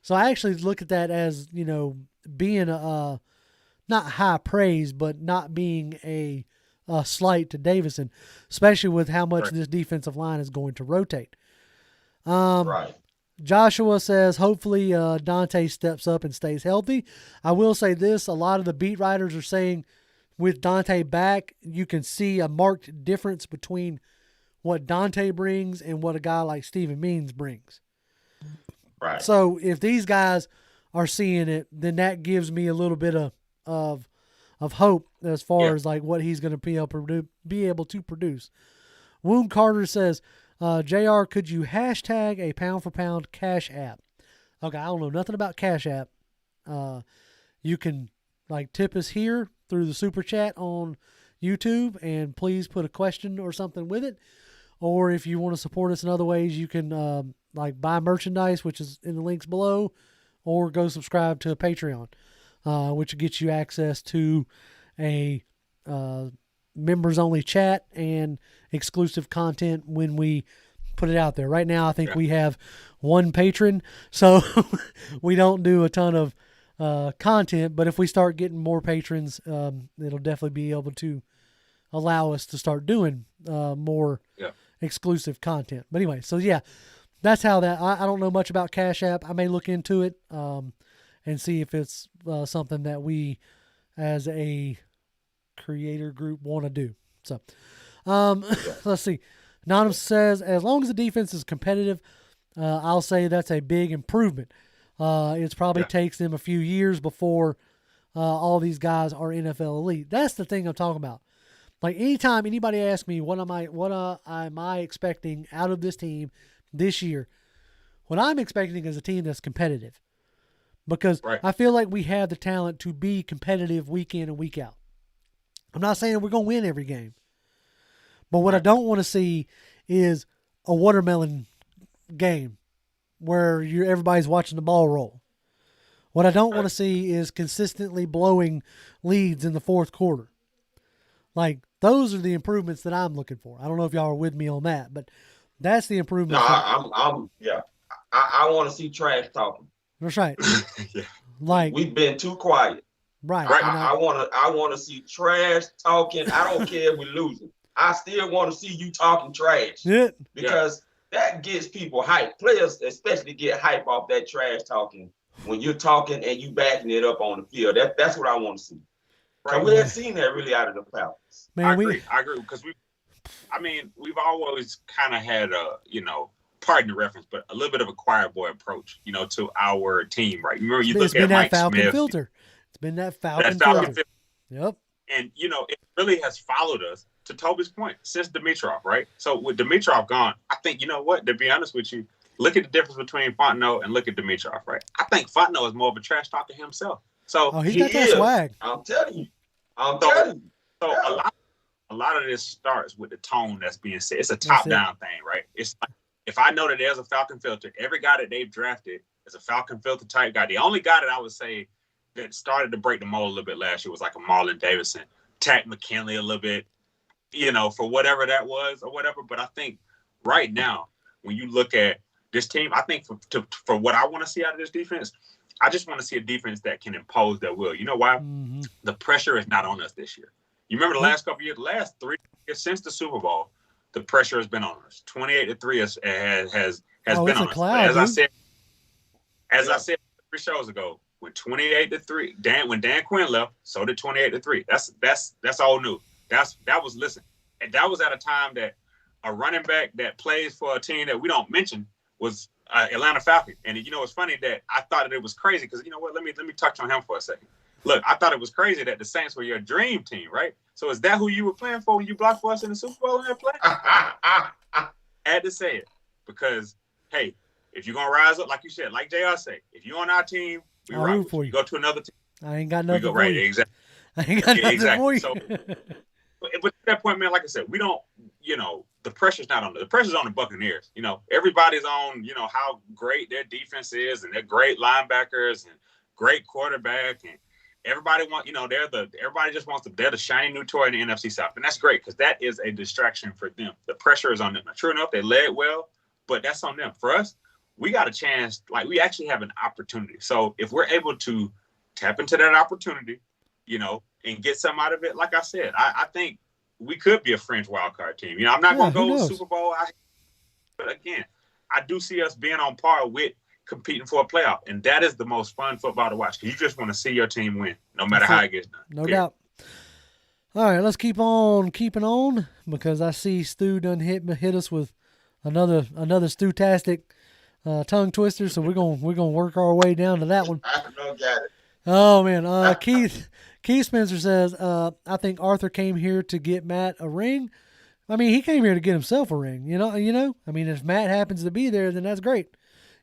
So I actually look at that as, being not high praise, but not being a slight to Davidson, especially with how much this defensive line is going to rotate. Joshua says, hopefully Dante steps up and stays healthy. I will say this, a lot of the beat writers are saying with Dante back, you can see a marked difference between what Dante brings and what a guy like Steven Means brings. Right. So if these guys are seeing it, then that gives me a little bit of hope as far as like what he's going to be able to produce. Wound Carter says, JR, could you hashtag a pound for pound Cash App? Okay, I don't know nothing about Cash App. You can like tip us here through the super chat on YouTube, and please put a question or something with it. Or if you want to support us in other ways, you can like buy merchandise, which is in the links below, or go subscribe to a Patreon, which gets you access to a members only chat and exclusive content when we put it out there. Right now, I think we have one patron, so we don't do a ton of content, but if we start getting more patrons, it'll definitely be able to allow us to start doing more exclusive content. But anyway, so that's how that, I don't know much about Cash App. I may look into it and see if it's something that we as a creator group want to do. So let's see. Anonymous says, as long as the defense is competitive, I'll say that's a big improvement. It probably takes them a few years before all these guys are NFL elite. That's the thing I'm talking about. Like anytime anybody asks me what am I expecting out of this team this year, what I'm expecting is a team that's competitive, because I feel like we have the talent to be competitive week in and week out. I'm not saying we're going to win every game, but what I don't want to see is a watermelon game where everybody's watching the ball roll. What I don't want to see is consistently blowing leads in the fourth quarter. Like, those are the improvements that I'm looking for. I don't know if y'all are with me on that, but that's the improvement. No, I want to see trash talking. That's right. Like, we've been too quiet. Right. I want to see trash talking. I don't care if we're losing. I still want to see you talking trash. Because that gets people hyped. Players especially get hype off that trash talking when you're talking and you backing it up on the field. That's what I want to see. Right. We haven't seen that really out of the Falcons. Man, I agree because we've always kind of had a, pardon the reference, but a little bit of a choir boy approach, to our team, right? Remember, you look at Mike Falcon Smith. Filter. It's been that Falcon filter. Yep. And, it really has followed us, to Toby's point, since Dimitroff, right? So with Dimitroff gone, I think, to be honest with you, look at the difference between Fontenot and look at Dimitroff, right? I think Fontenot is more of a trash talker himself. So he's got that swag. I'm telling you. So a lot of this starts with the tone that's being said. It's a top-down thing, right? It's like, if I know that there's a Falcon filter, every guy that they've drafted is a Falcon filter type guy. The only guy that I would say that started to break the mold a little bit last year was like a Marlon Davidson, Tack McKinley a little bit, for whatever that was or whatever. But I think right now, when you look at this team, I think for what I want to see out of this defense, I just want to see a defense that can impose their will. You know why? Mm-hmm. The pressure is not on us this year. You remember the last couple of years, the last 3 years since the Super Bowl, the pressure has been on us. 28-3 has been on us. Cloud, as I said 3 shows ago, with 28-3, when Dan Quinn left, so did 28-3. That's all new. That was at a time that a running back that plays for a team that we don't mention was Atlanta Falcon. And it's funny that I thought that it was crazy because let me touch on him for a second. Look, I thought it was crazy that the Saints were your dream team, right? So is that who you were playing for when you blocked for us in the Super Bowl in that play? I had to say it because, hey, if you're gonna rise up, like you said, like JR say, if you're on our team, we root for you. Go to another team. I ain't got nothing for you. Exactly. I ain't got nothing for you. So, but at that point, man, like I said, we don't, the pressure's not on the pressure's on the Buccaneers. Everybody's on, how great their defense is and they're great linebackers and great quarterback and everybody everybody just wants they're the shiny new toy in the NFC South. And that's great because that is a distraction for them. The pressure is on them. Now, true enough, they led well, but that's on them. For us, we got a chance, we actually have an opportunity. So if we're able to tap into that opportunity, and get some out of it, like I said, I think we could be a fringe wild card team. I'm not going to go Super Bowl, but again, I do see us being on par with competing for a playoff, and that is the most fun football to watch because you just want to see your team win, no matter how it gets done. No doubt. All right, let's keep on keeping on because I see Stu done hit us with another Stu-tastic tongue twister, so we're gonna work our way down to that one. I don't get it. Oh man, Keith Spencer says, I think Arthur came here to get Matt a ring. I mean, he came here to get himself a ring. I mean, if Matt happens to be there, then that's great.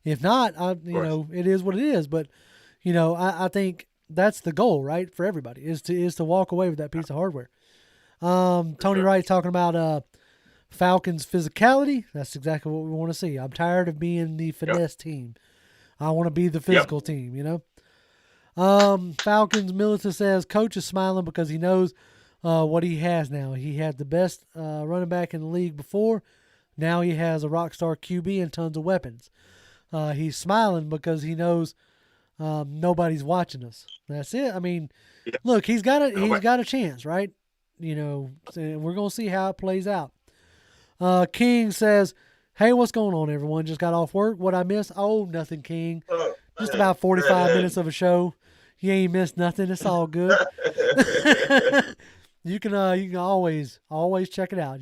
If not, it is what it is. But, I think that's the goal, right, for everybody is to walk away with that piece of hardware. Tony Wright talking about Falcons physicality. That's exactly what we want to see. I'm tired of being the finesse team. I want to be the physical team, Falcons Milita says coach is smiling because he knows what he has now. He had the best running back in the league before. Now he has a rock star QB and tons of weapons. He's smiling because he knows nobody's watching us. That's it. I mean, look, he's got a chance, right? And we're gonna see how it plays out. King says, "Hey, what's going on, everyone? Just got off work. What I miss? Oh, nothing, King. Just about 45 minutes of a show. You ain't missed nothing. It's all good. You can always check it out.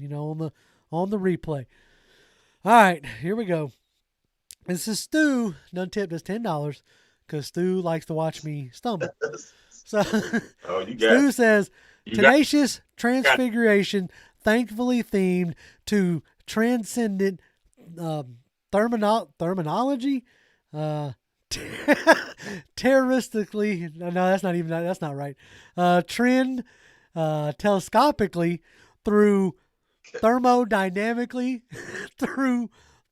On the replay. All right, here we go. This is Stu. Done tipped us $10 because Stu likes to watch me stumble. So Stu says tenacious transfiguration, thankfully themed to transcendent terminology. Terroristically, no, that's not right. Trend telescopically through thermodynamically through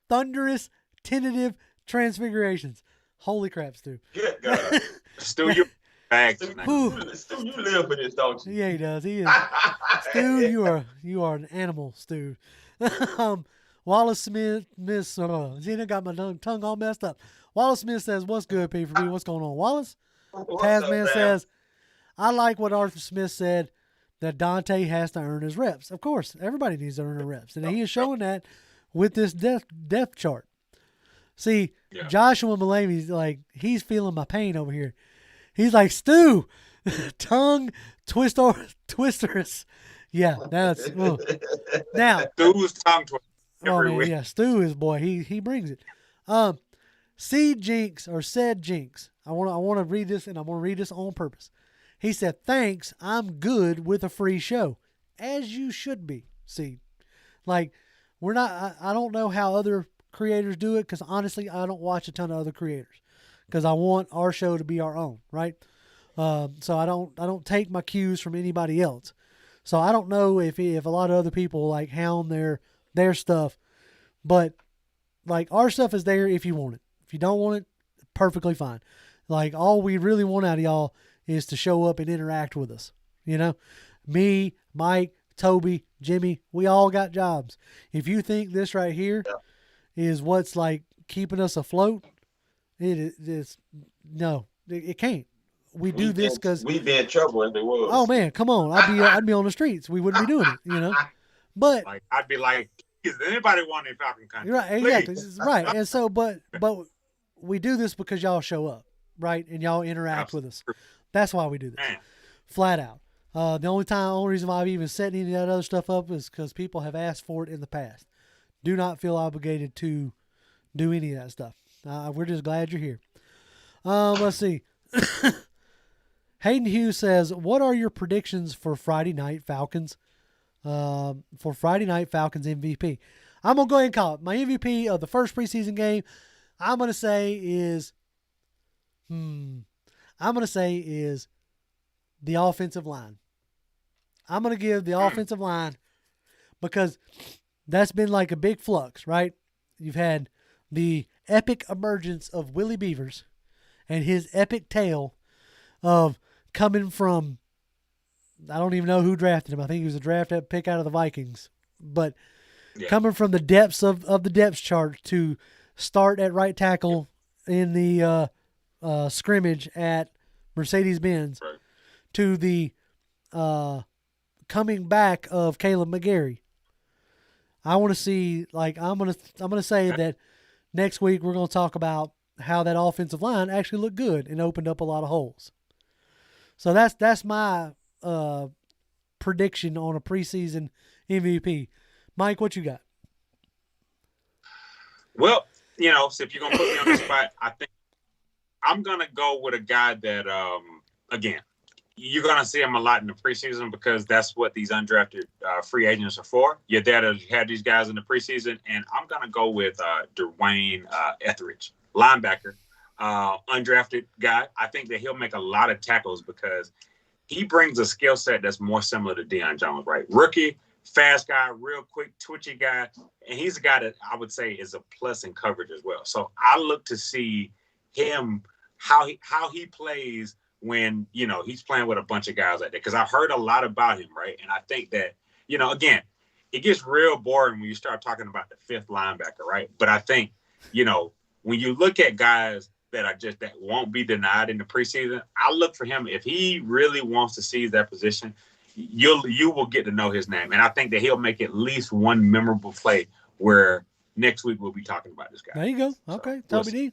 thunderous tentative transfigurations. Holy crap, Stu. Good God. Stu, you back. Stu, you live for this, don't you? Yeah, he does. He is. Stu, you are an animal, Stu. Wallace Smith, Zena got my tongue all messed up. Wallace Smith says, "What's good, P4B? What's going on, Wallace?" Tasman says, "I like what Arthur Smith said, that Dante has to earn his reps. Of course, everybody needs to earn their reps. And he is showing that with this depth chart. See, Joshua Malavy's like, he's feeling my pain over here. He's like, Stu, tongue twisters. Yeah, that's now. Stu's tongue twister Oh every man, week. yeah, Stu is boy. He brings it. Said Jinx. I want to read this, and I'm going to read this on purpose. He said, "Thanks, I'm good with a free show, as you should be." See, like we're not. I don't know how other creators do it because honestly, I don't watch a ton of other creators because I want our show to be our own, right? So I don't take my cues from anybody else. So I don't know if a lot of other people like hound their stuff, but like our stuff is there if you want it. If you don't want it, perfectly fine. Like all we really want out of y'all is to show up and interact with us. You know, me, Mike, Toby, Jimmy, we all got jobs. If you think this right here is what's like keeping us afloat, it can't. We do this because we'd be in trouble if it was. Oh man, come on! I'd be on the streets. We wouldn't be doing it, you know. But like I'd be like, "Is anybody want in Falcon country?" Right, exactly, right. And so, but we do this because y'all show up, right, and y'all interact with us. That's why we do this, flat out. The only reason why I've even set any of that other stuff up is because people have asked for it in the past. Do not feel obligated to do any of that stuff. We're just glad you're here. Let's see. Hayden Hughes says, "What are your predictions for Friday Night Falcons? For Friday Night Falcons MVP?" I'm gonna go ahead and call it my MVP of the first preseason game. I'm gonna say is the offensive line. I'm gonna give the offensive line because that's been like a big flux, right? You've had the epic emergence of Willie Beavers and his epic tale of coming from, I don't even know who drafted him. I think he was a draft pick out of the Vikings. But coming from the depths of the depth chart to start at right tackle in the scrimmage at Mercedes-Benz to the coming back of Kaled McGary. I want to see, like, I'm gonna say that next week we're going to talk about how that offensive line actually looked good and opened up a lot of holes. So that's my prediction on a preseason MVP. Mike, what you got? Well, so if you're going to put me on the spot, I think I'm going to go with a guy that, again, you're going to see him a lot in the preseason because that's what these undrafted free agents are for. You're there to have these guys in the preseason, and I'm going to go with Dwayne Etheridge, linebacker. Undrafted guy. I think that he'll make a lot of tackles because he brings a skill set that's more similar to Deion Jones, right? Rookie, fast guy, real quick, twitchy guy, and he's a guy that I would say is a plus in coverage as well. So I look to see him how he plays when he's playing with a bunch of guys like that because I've heard a lot about him, right? And I think that again, it gets real boring when you start talking about the fifth linebacker, right? But I think when you look at guys that won't be denied in the preseason, I look for him. If he really wants to seize that position, you will get to know his name. And I think that he'll make at least one memorable play where next week we'll be talking about this guy. There you go. Okay. Toby D.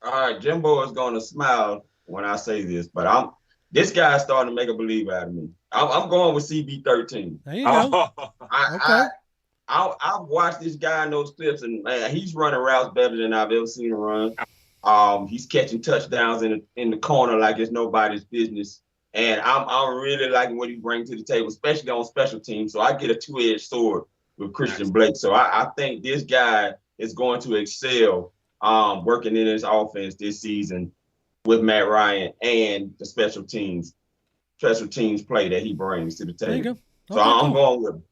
All right. Jimbo is going to smile when I say this, but this guy's starting to make a believer out of me. I'm going with CB13. There you go. Okay. I've watched this guy in those clips, and man, he's running routes better than I've ever seen him run. He's catching touchdowns in the corner like it's nobody's business, and I'm really liking what he brings to the table, especially on special teams. So I get a two-edged sword with Christian Blake. So I think this guy is going to excel working in his offense this season with Matt Ryan and the special teams play that he brings to the table. There you go. Okay, so I'm going with him.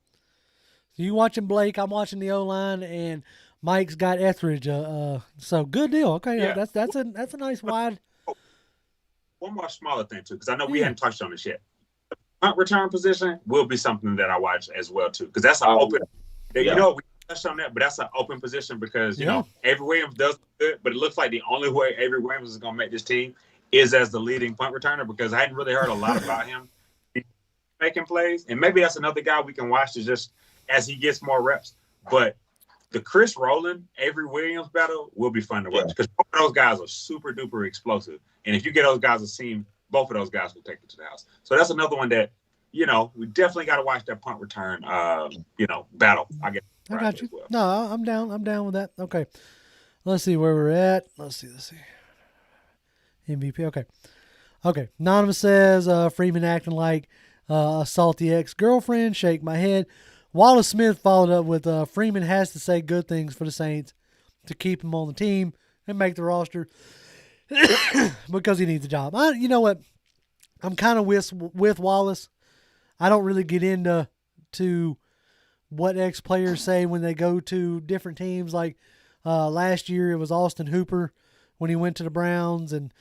You watching Blake? I'm watching the O-line, and Mike's got Etheridge. So good deal. Okay, yeah. That's a nice wide. One more smaller thing too, because I know we hadn't touched on this yet. The punt return position will be something that I watch as well too, because that's an open. We touched on that, but that's an open position because Avery Williams does good, but it looks like the only way Avery Williams is going to make this team is as the leading punt returner because I hadn't really heard a lot about him making plays, and maybe that's another guy we can watch to just as he gets more reps. But the Chris Rowland, Avery Williams battle will be fun to watch because both of those guys are super duper explosive. And if you get those guys to seem both of those guys will take it to the house. So that's another one that, we definitely got to watch that punt return, battle. I guess. I got you. Well. No, I'm down. I'm down with that. Okay. Let's see where we're at. Let's see. MVP. Okay. Anonymous says Freeman acting like a salty ex-girlfriend. Shake my head. Wallace Smith followed up with Freeman has to say good things for the Saints to keep him on the team and make the roster because he needs a job. You know what? I'm kind of with Wallace. I don't really get into what ex-players say when they go to different teams. Like last year, it was Austin Hooper when he went to the Browns. And,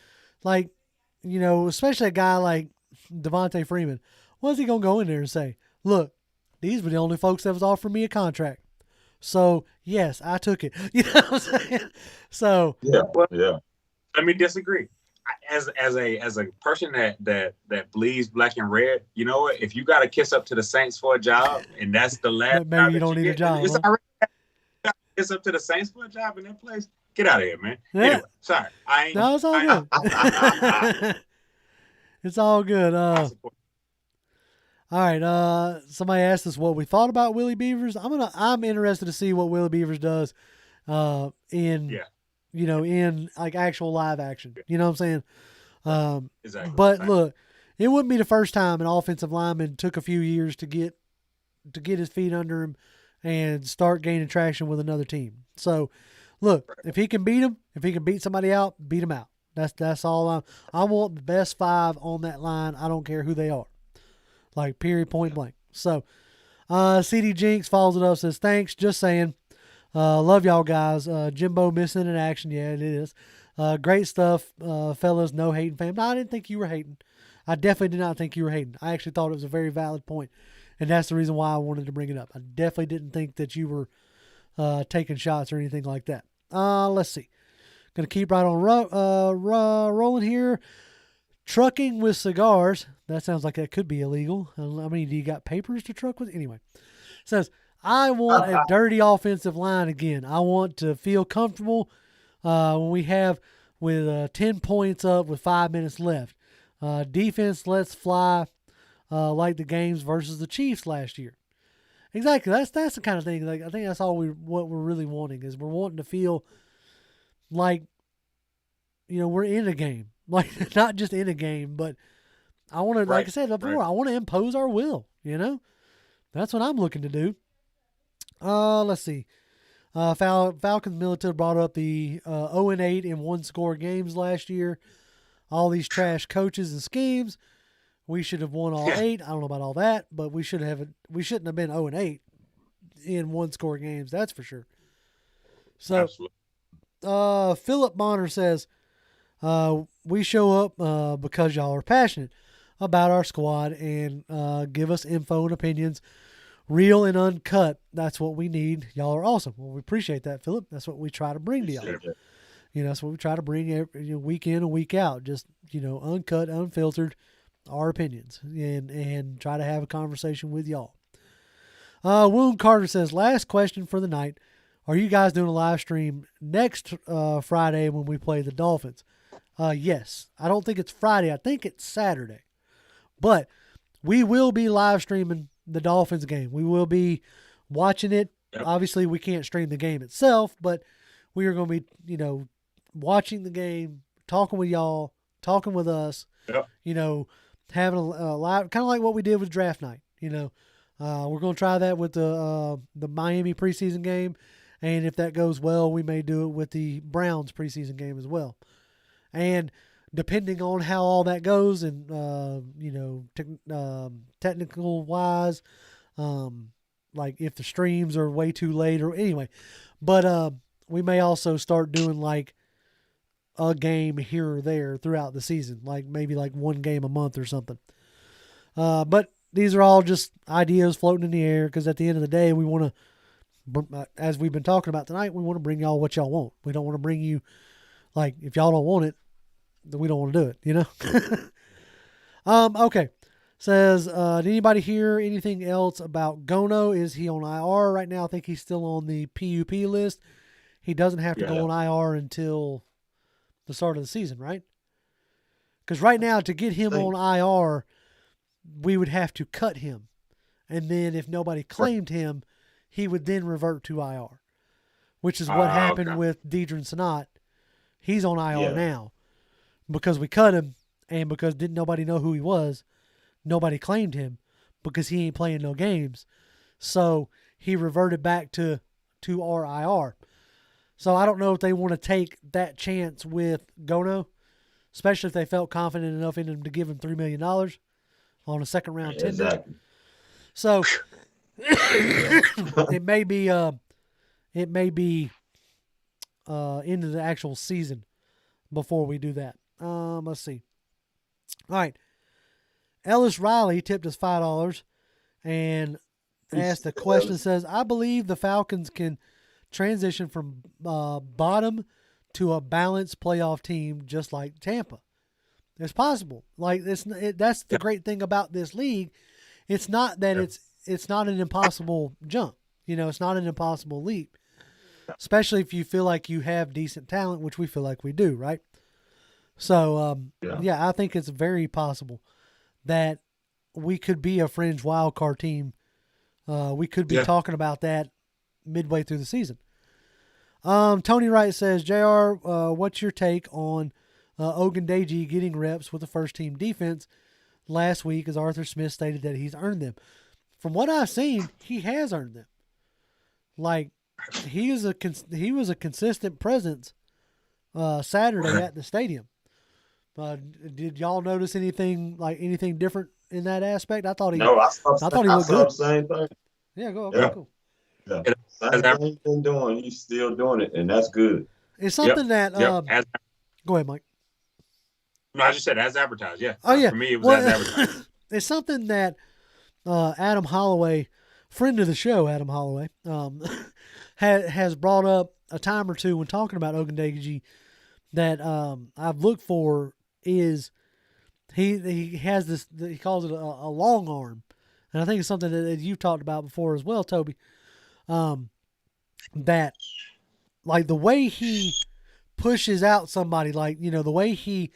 especially a guy like Devontae Freeman. What's he going to go in there and say? Look, these were the only folks that was offering me a contract. So, yes, I took it. You know what I'm saying? So, yeah. Let me disagree. As a person that bleeds black and red, you know what? If you got to kiss up to the Saints for a job, and that's the last, maybe you don't need a job. It's already kiss up to the Saints for a job in that place. Get out of here, man. Yeah. Anyway, sorry, No, it's all good. It's all good. All right. Somebody asked us what we thought about Willie Beavers. I'm interested to see what Willie Beavers does in like actual live action. You know what I'm saying? Exactly. But look, it wouldn't be the first time an offensive lineman took a few years to get his feet under him and start gaining traction with another team. So, look, if he can beat him, if he can beat somebody out, beat him out. That's all I want the best 5 on that line. I don't care who they are. Like, period, point blank. So, CD Jinx follows it up, says, thanks, just saying. Love y'all guys. Jimbo missing in action. Yeah, it is. Great stuff, fellas. No hating fam. No, I didn't think you were hating. I definitely did not think you were hating. I actually thought it was a very valid point, and that's the reason why I wanted to bring it up. I definitely didn't think that you were taking shots or anything like that. Let's see. Going to keep right on rolling here. Trucking with cigars. That sounds like that could be illegal. I mean, do you got papers to truck with? Anyway. Says, I want a dirty offensive line again. I want to feel comfortable when we have with 10 points up with 5 minutes left. Defense lets fly like the games versus the Chiefs last year. Exactly. That's the kind of thing. Like, I think that's all what we're really wanting is we're wanting to feel like, we're in a game. Like, not just in a game, but I want to, like I said before, I want to impose our will, That's what I'm looking to do. Let's see. Falcons Military brought up the 0-8 in one-score games last year. All these trash coaches and schemes. We should have won all 8. I don't know about all that, but we shouldn't have been 0-8 in one-score games. That's for sure. So, Philip Bonner says, we show up because y'all are passionate about our squad and give us info and opinions, real and uncut. That's what we need. Y'all are awesome. Well, we appreciate that, Philip. That's what we try to bring to y'all. That's what we try to bring week in and week out. Just uncut, unfiltered, our opinions, and try to have a conversation with y'all. Wound Carter says, last question for the night. Are you guys doing a live stream next Friday when we play the Dolphins? Yes. I don't think it's Friday. I think it's Saturday. But we will be live streaming the Dolphins game. We will be watching it. Yep. Obviously, we can't stream the game itself, but we are going to be, watching the game, talking with y'all, talking with us, yep. Having a live, kind of like what we did with draft night. We're going to try that with the Miami preseason game. And if that goes well, we may do it with the Browns preseason game as well. And depending on how all that goes and, technical wise, like if the streams are way too late or anyway, but we may also start doing like a game here or there throughout the season, like maybe like one game a month or something. But these are all just ideas floating in the air because at the end of the day, we want to, as we've been talking about tonight, we want to bring y'all what y'all want. We don't want to bring you, like, if y'all don't want it, then we don't want to do it, Okay. Says, did anybody hear anything else about Gono? Is he on IR right now? I think he's still on the PUP list. He doesn't have to go on IR until the start of the season, right? Because right now, to get him on IR, we would have to cut him. And then if nobody claimed him, he would then revert to IR, which is what happened with Deidre Sanat. He's on IR now because we cut him, and because didn't nobody know who he was, nobody claimed him because he ain't playing no games. So he reverted back to our IR. So I don't know if they want to take that chance with Gono, especially if they felt confident enough in him to give him $3 million on a second round tender. Exactly. So it may be into the actual season before we do that. Let's see. All right. Ellis Riley tipped us $5 and asked a question. Says, I believe the Falcons can transition from bottom to a balanced playoff team just like Tampa. It's possible. Like that's the great thing about this league. It's not that it's not an impossible jump. It's not an impossible leap, especially if you feel like you have decent talent, which we feel like we do, right? So, I think it's very possible that we could be a fringe wild card team. We could be talking about that midway through the season. Tony Wright says, JR, what's your take on Ogundeji getting reps with the first team defense last week, as Arthur Smith stated that he's earned them? From what I've seen, he has earned them. Like, he was a consistent presence Saturday at the stadium. Did y'all notice anything different in that aspect? I thought he looked good. Same thing. Yeah, go. Okay, cool. Yeah. Same thing he's been doing. He's still doing it, and that's good. It's something that. Go ahead, Mike. No, I just said as advertised. Yeah. Oh yeah. For me, it was as advertised. It's something that Adam Holloway, friend of the show, Adam Holloway, has brought up a time or two when talking about Ogundeji that I've looked for is he has this, he calls it a long arm, and I think it's something that you've talked about before as well, Toby. That like the way he pushes out somebody, like the way he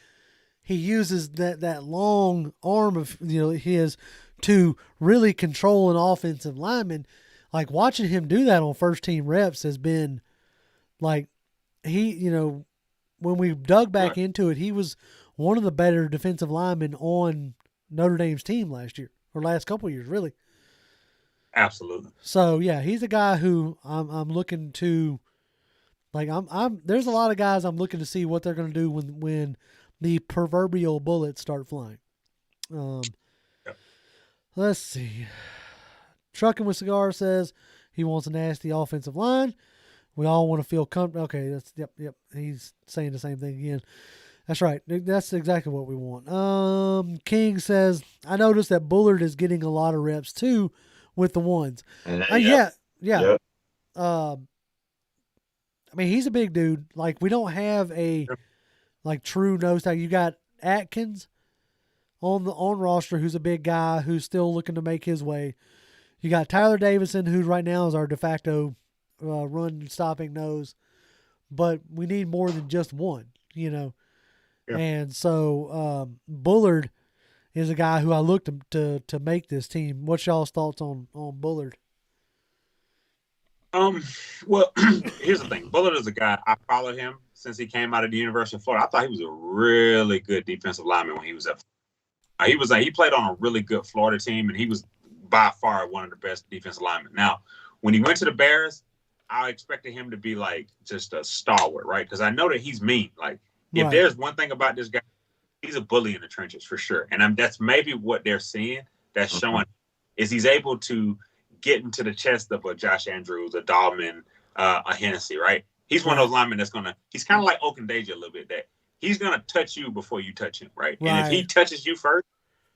uses that long arm of his to really control an offensive lineman. Like watching him do that on first team reps has been like when we dug back into it, he was one of the better defensive linemen on Notre Dame's team last year or last couple of years, really. Absolutely. So yeah, he's a guy who I'm looking to, like there's a lot of guys I'm looking to see what they're going to do when the proverbial bullets start flying. Let's see. Trucking with Cigar says he wants a nasty offensive line. We all want to feel comfortable. Okay, that's yep. He's saying the same thing again. That's right. That's exactly what we want. King says, I noticed that Bullard is getting a lot of reps too with the ones. Yeah. I mean, he's a big dude. Like, we don't have a true nose tackle. You got Atkins on roster, who's a big guy who's still looking to make his way. You got Tyler Davison, who right now is our de facto run stopping nose, but we need more than just one, Yeah. And so Bullard is a guy who I looked to make this team. What's y'all's thoughts on Bullard? Well, here's the thing. Bullard is a guy, I followed him since he came out of the University of Florida. I thought he was a really good defensive lineman when he was at Florida. He played on a really good Florida team, and he was by far one of the best defensive linemen. Now, when he went to the Bears, I expected him to be like just a stalwart, right? Because I know that he's mean. Like, if there's one thing about this guy, he's a bully in the trenches for sure. And that's maybe what they're seeing that's showing is he's able to get into the chest of a Josh Andrews, a Dahlman, a Hennessy, right? He's one of those linemen that's he's kind of like Ogundeji a little bit, that he's going to touch you before you touch him, right? And if he touches you first,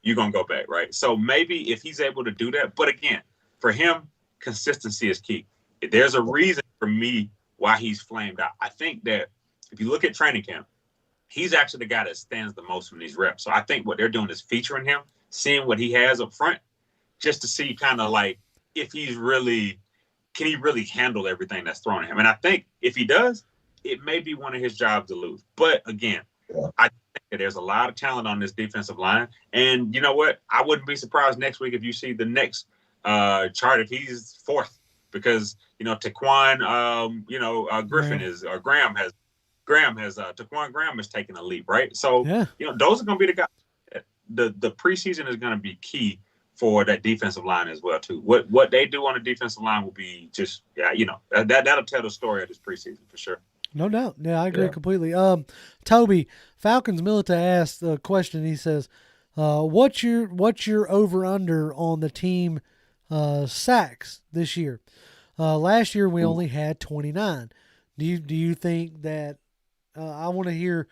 you're going to go back, right? So maybe if he's able to do that, but again, for him, consistency is key. There's a reason for me why he's flamed out. I think that if you look at training camp, he's actually the guy that stands the most from these reps. So I think what they're doing is featuring him, seeing what he has up front, just to see kind of like if can he really handle everything that's thrown at him. And I think if he does, it may be one of his jobs to lose. But again, think that there's a lot of talent on this defensive line. And you know what? I wouldn't be surprised next week if you see the next chart if he's fourth, because Taquan Griffin is, or Graham has Taquan Graham has taken a leap, right? So those are going to be the guys. The preseason is going to be key for that defensive line as well too. What they do on the defensive line will be just that'll tell the story of this preseason for sure. No doubt. Yeah, I agree completely. Toby, Falcons Milita asked a question. He says, what's your over-under on the team sacks this year? Last year we only had 29. Do you think that I want to hear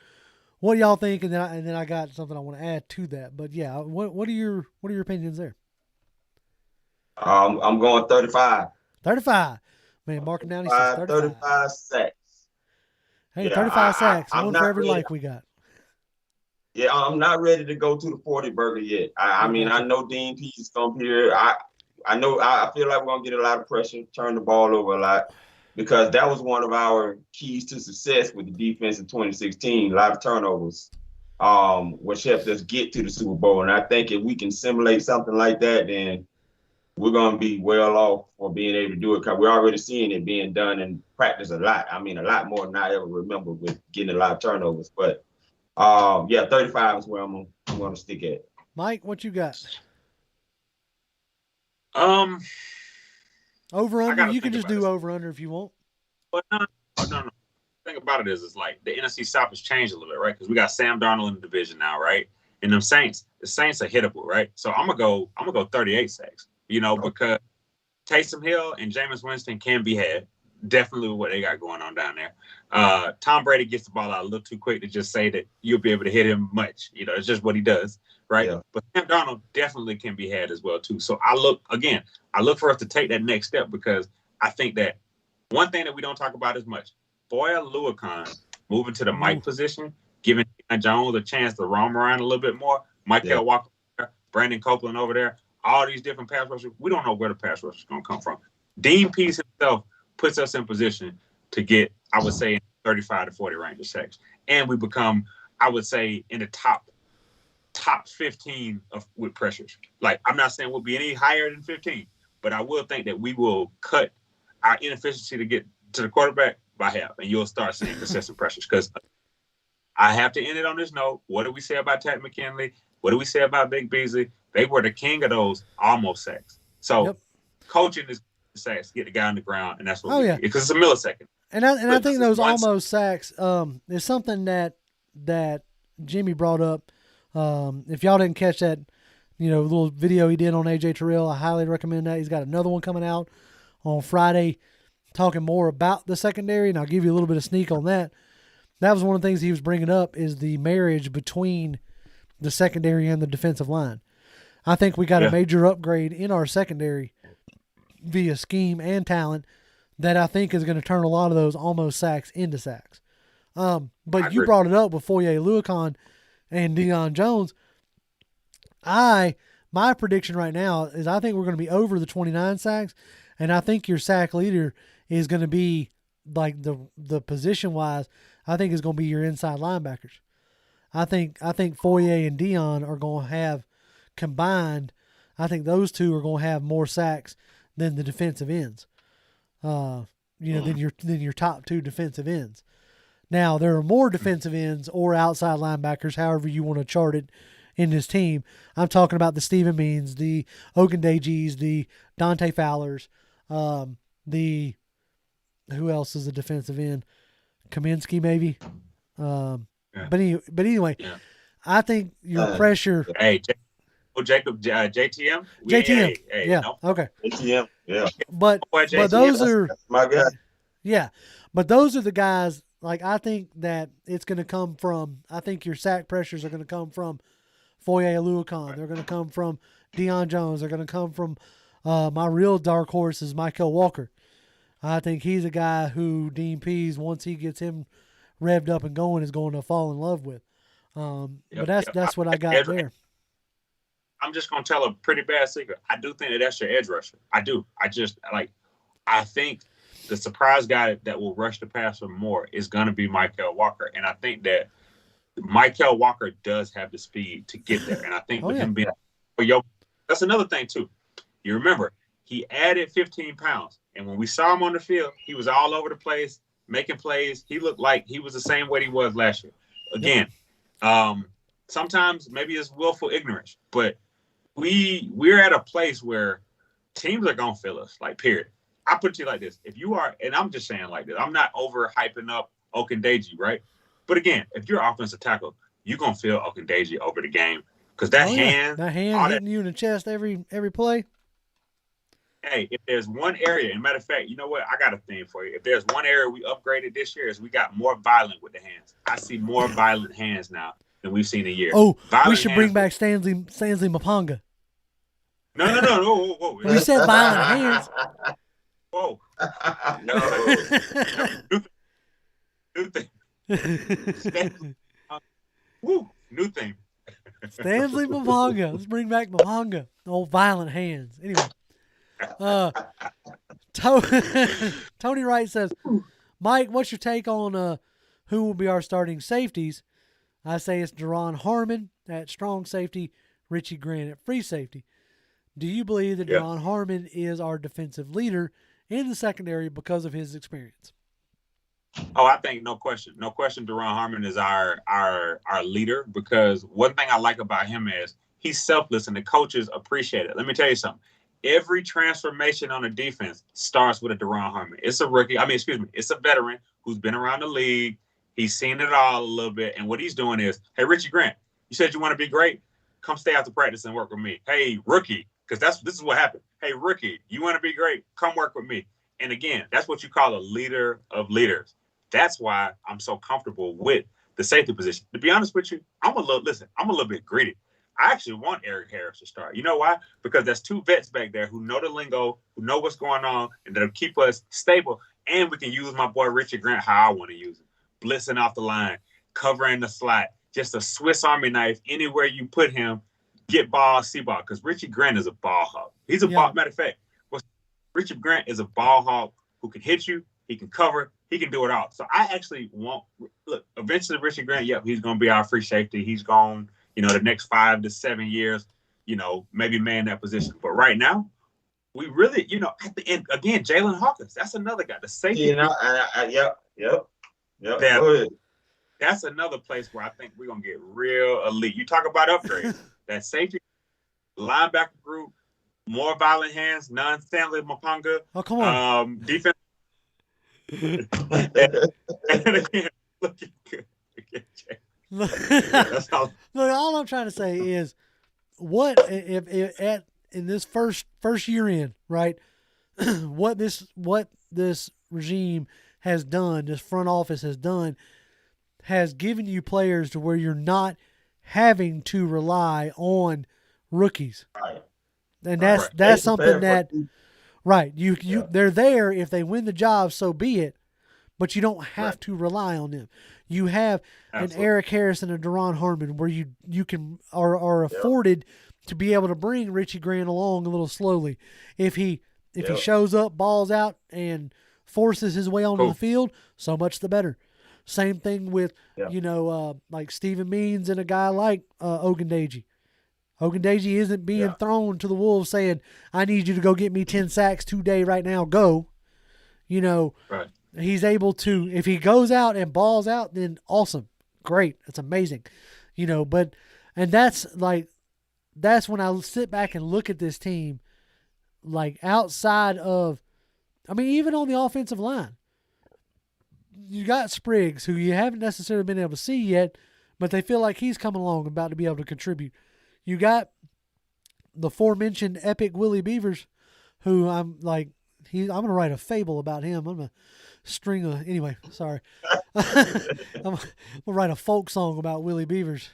what y'all think, and then I got something I want to add to that. But yeah, what are your opinions there? I'm going 35. 35. Man, marking down, he says 35. 35 sacks. Hey, 35 sacks. One for every like we got. Yeah, I'm not ready to go to the 40 burger yet. I mean, I know Dean Pease come here. I feel like we're gonna get a lot of pressure, turn the ball over a lot, because that was one of our keys to success with the defense in 2016. A lot of turnovers, which helped us get to the Super Bowl. And I think if we can simulate something like that, then we're going to be well off for being able to do it, because we're already seeing it being done in practice a lot. I mean, a lot more than I ever remember with getting a lot of turnovers. But, 35 is where I'm going to stick at. Mike, what you got? Over under. You can just do over under if you want. But no. The thing about it is like the NFC South has changed a little bit, right? Because we got Sam Darnold in the division now, right? And the Saints are hittable, right? So I'm gonna go 38 sacks. Because Taysom Hill and Jameis Winston can be had. Definitely what they got going on down there. Tom Brady gets the ball out a little too quick to just say that you'll be able to hit him much. It's just what he does, right? Yeah. But Sam Darnold definitely can be had as well too. So I look for us to take that next step, because I think that one thing that we don't talk about as much, Foye Oluokun moving to the Mike position, giving Deion Jones a chance to roam around a little bit more. Michael Walker, Brandon Copeland over there. All these different pass rushers, we don't know where the pass rush is going to come from. Dean Pease himself puts us in position to get, I would say, in 35 to 40 range of sacks. And we become, I would say, in the top 15 with pressures. Like, I'm not saying we'll be any higher than 15, but I will think that we will cut our inefficiency to get to the quarterback by half, and you'll start seeing consistent pressures. Because I have to end it on this note. What do we say about Ted McKinley? What do we say about Big Beasley? They were the king of those almost sacks. So coaching is sacks, get the guy on the ground, and that's what because it's a millisecond. And I think those almost sacks is something that Jimmy brought up. If y'all didn't catch that, little video he did on AJ Terrell, I highly recommend that. He's got another one coming out on Friday talking more about the secondary, and I'll give you a little bit of sneak on that. That was one of the things he was bringing up, is the marriage between the secondary and the defensive line. I think we got a major upgrade in our secondary via scheme and talent that I think is going to turn a lot of those almost sacks into sacks. But you brought it up with Foye Oluokun and Deion Jones. My prediction right now is I think we're going to be over the 29 sacks, and I think your sack leader is going to be, like, the position-wise, I think is going to be your inside linebackers. I think Foye and Deion are going to have combined, I think those two are going to have more sacks than the defensive ends. Than your top two defensive ends. Now, there are more defensive ends or outside linebackers, however you want to chart it, in this team. I'm talking about the Stephen Means, the Ogundejis, the Dante FOwlers, who else is a defensive end? Kaminsky, maybe. But anyway, I think your pressure. Jacob, JTM? JTM. Hey, okay. JTM, yeah. But those are my guy. Yeah, but those are the guys. Like, I think that it's going to come from. I think your sack pressures are going to come from Foye Oluokun. They're going to come from Deion Jones. They're going to come from my real dark horse is Michael Walker. I think he's a guy who Dean Pease, once he gets him revved up and going, is going to fall in love with. But that's what I got there. I'm just going to tell a pretty bad secret. I do think that's your edge rusher. I do. I think the surprise guy that will rush the passer more is going to be Michael Walker. And I think that Michael Walker does have the speed to get there. And I think with him being that's another thing too. You remember, he added 15 pounds. And when we saw him on the field, he was all over the place, making plays. He looked like he was the same weight he was last year. Again, sometimes maybe it's willful ignorance, but we're at a place where teams are going to feel us, like, period. I put it to you like this. If you are, and I'm just saying like this, I'm not over hyping up Ogundeji, right? But again, if you're offensive tackle, you're going to feel Ogundeji over the game because that hand hitting you in the chest every play. Hey, if there's one area, and matter of fact, you know what? I got a thing for you. If there's one area we upgraded this year is we got more violent with the hands. I see more violent hands now than we've seen a year. Oh, violent we should bring back Stanley Mapanga. No. Whoa. You said violent hands. Whoa. No. New thing. New thing. Stanley Mapanga. Let's bring back Mapanga. Old violent hands. Anyway. Tony Wright says, Mike, what's your take on who will be our starting safeties? I say it's Deron Harmon at strong safety, Richie Grant at free safety. Do you believe that Deron Harmon is our defensive leader in the secondary because of his experience? Oh, I think no question. Deron Harmon is our leader because one thing I like about him is he's selfless and the coaches appreciate it. Let me tell you something. Every transformation on a defense starts with a Deron Harmon. It's a rookie. It's a veteran who's been around the league. He's seen it all a little bit. And what he's doing is, hey, Richie Grant, you said you want to be great? Come stay after practice and work with me. Hey, rookie, because this is what happened. Hey, rookie, you want to be great? Come work with me. And again, that's what you call a leader of leaders. That's why I'm so comfortable with the safety position. To be honest with you, I'm a little bit greedy. I actually want Eric Harris to start. You know why? Because there's two vets back there who know the lingo, who know what's going on, and that'll keep us stable. And we can use my boy Richard Grant how I want to use him. Blitzing off the line, covering the slot, just a Swiss Army knife. Anywhere you put him, get ball, see ball. Because Richard Grant is a ball hawk. He's a ball. Matter of fact, Richard Grant is a ball hawk who can hit you, he can cover, he can do it all. So I actually eventually Richard Grant, he's going to be our free safety. He's going the next 5 to 7 years, maybe man that position. But right now, we really, at the end, again, Jalen Hawkins, that's another guy. The safety. Yep. That's another place where I think we're going to get real elite. You talk about upgrades. That safety, linebacker group, more violent hands, non-Stanley Mapanga. Oh, come on. Defense. Look, all I'm trying to say is, what if in this first year in, right? what this regime has done, this front office has done, has given you players to where you're not having to rely on rookies, right? And that's something that, right? They're there if they win the job, so be it. But you don't have to rely on them. You have an Eric Harris and a Deron Harmon where you can are afforded to be able to bring Richie Grant along a little slowly. If he shows up, balls out, and forces his way onto the field, so much the better. Same thing with like Steven Means and a guy like Ogundeji. Ogundeji isn't being thrown to the wolves saying, "I need you to go get me 10 sacks today, right now. Go." Right. He's able to, if he goes out and balls out, then awesome. Great. That's amazing. That's when I sit back and look at this team, like outside of, even on the offensive line, you got Spriggs, who you haven't necessarily been able to see yet, but they feel like he's coming along, about to be able to contribute. You got the aforementioned epic Willie Beavers, who I'm going to write a fable about him. I'm going to anyway, sorry. I'm going to write a folk song about Willie Beavers.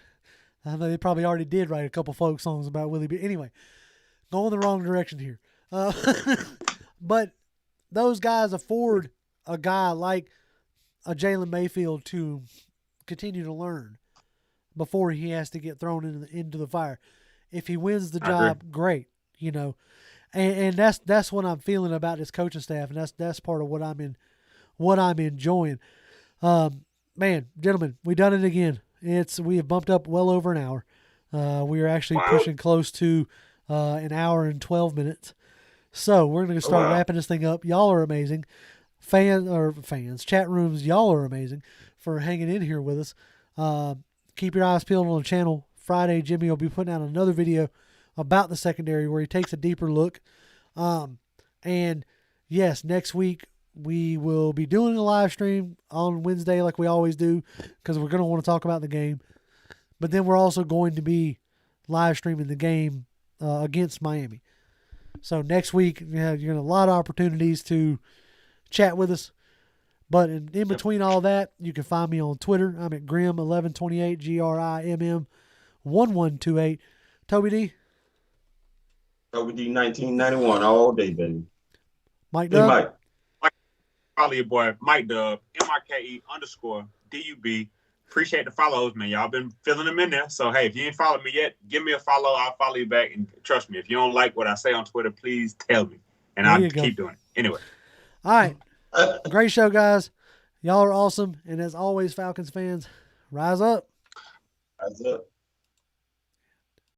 I know they probably already did write a couple folk songs about Willie Beavers. Anyway, going the wrong direction here. But those guys afford a guy like a Jaylen Mayfield to continue to learn before he has to get thrown into the fire. If he wins the job, great, And that's what I'm feeling about this coaching staff, and that's part of what I'm enjoying. Man, gentlemen, we done it again. We have bumped up well over an hour. We are actually pushing close to an hour and 12 minutes. So we're going to start wrapping this thing up. Y'all are amazing. Fans, chat rooms, y'all are amazing for hanging in here with us. Keep your eyes peeled on the channel. Friday, Jimmy will be putting out another video about the secondary where he takes a deeper look. And yes, next week we will be doing a live stream on Wednesday like we always do because we're going to want to talk about the game. But then we're also going to be live streaming the game against Miami. So next week, you're going to have a lot of opportunities to chat with us. But in between all that, you can find me on Twitter. I'm at Grimm1128, GRIMM1128. Toby D? Toby D 1991 all day, baby. Mike Hey, Dub? Mike. Follow your boy, Mike Dub, MIKE_DUB. Appreciate the follows, man. Y'all been filling them in there. So, hey, if you ain't followed me yet, give me a follow. I'll follow you back. And trust me, if you don't like what I say on Twitter, please tell me. And I'll keep doing it. Anyway. All right. Great show, guys. Y'all are awesome. And as always, Falcons fans, rise up. Rise up.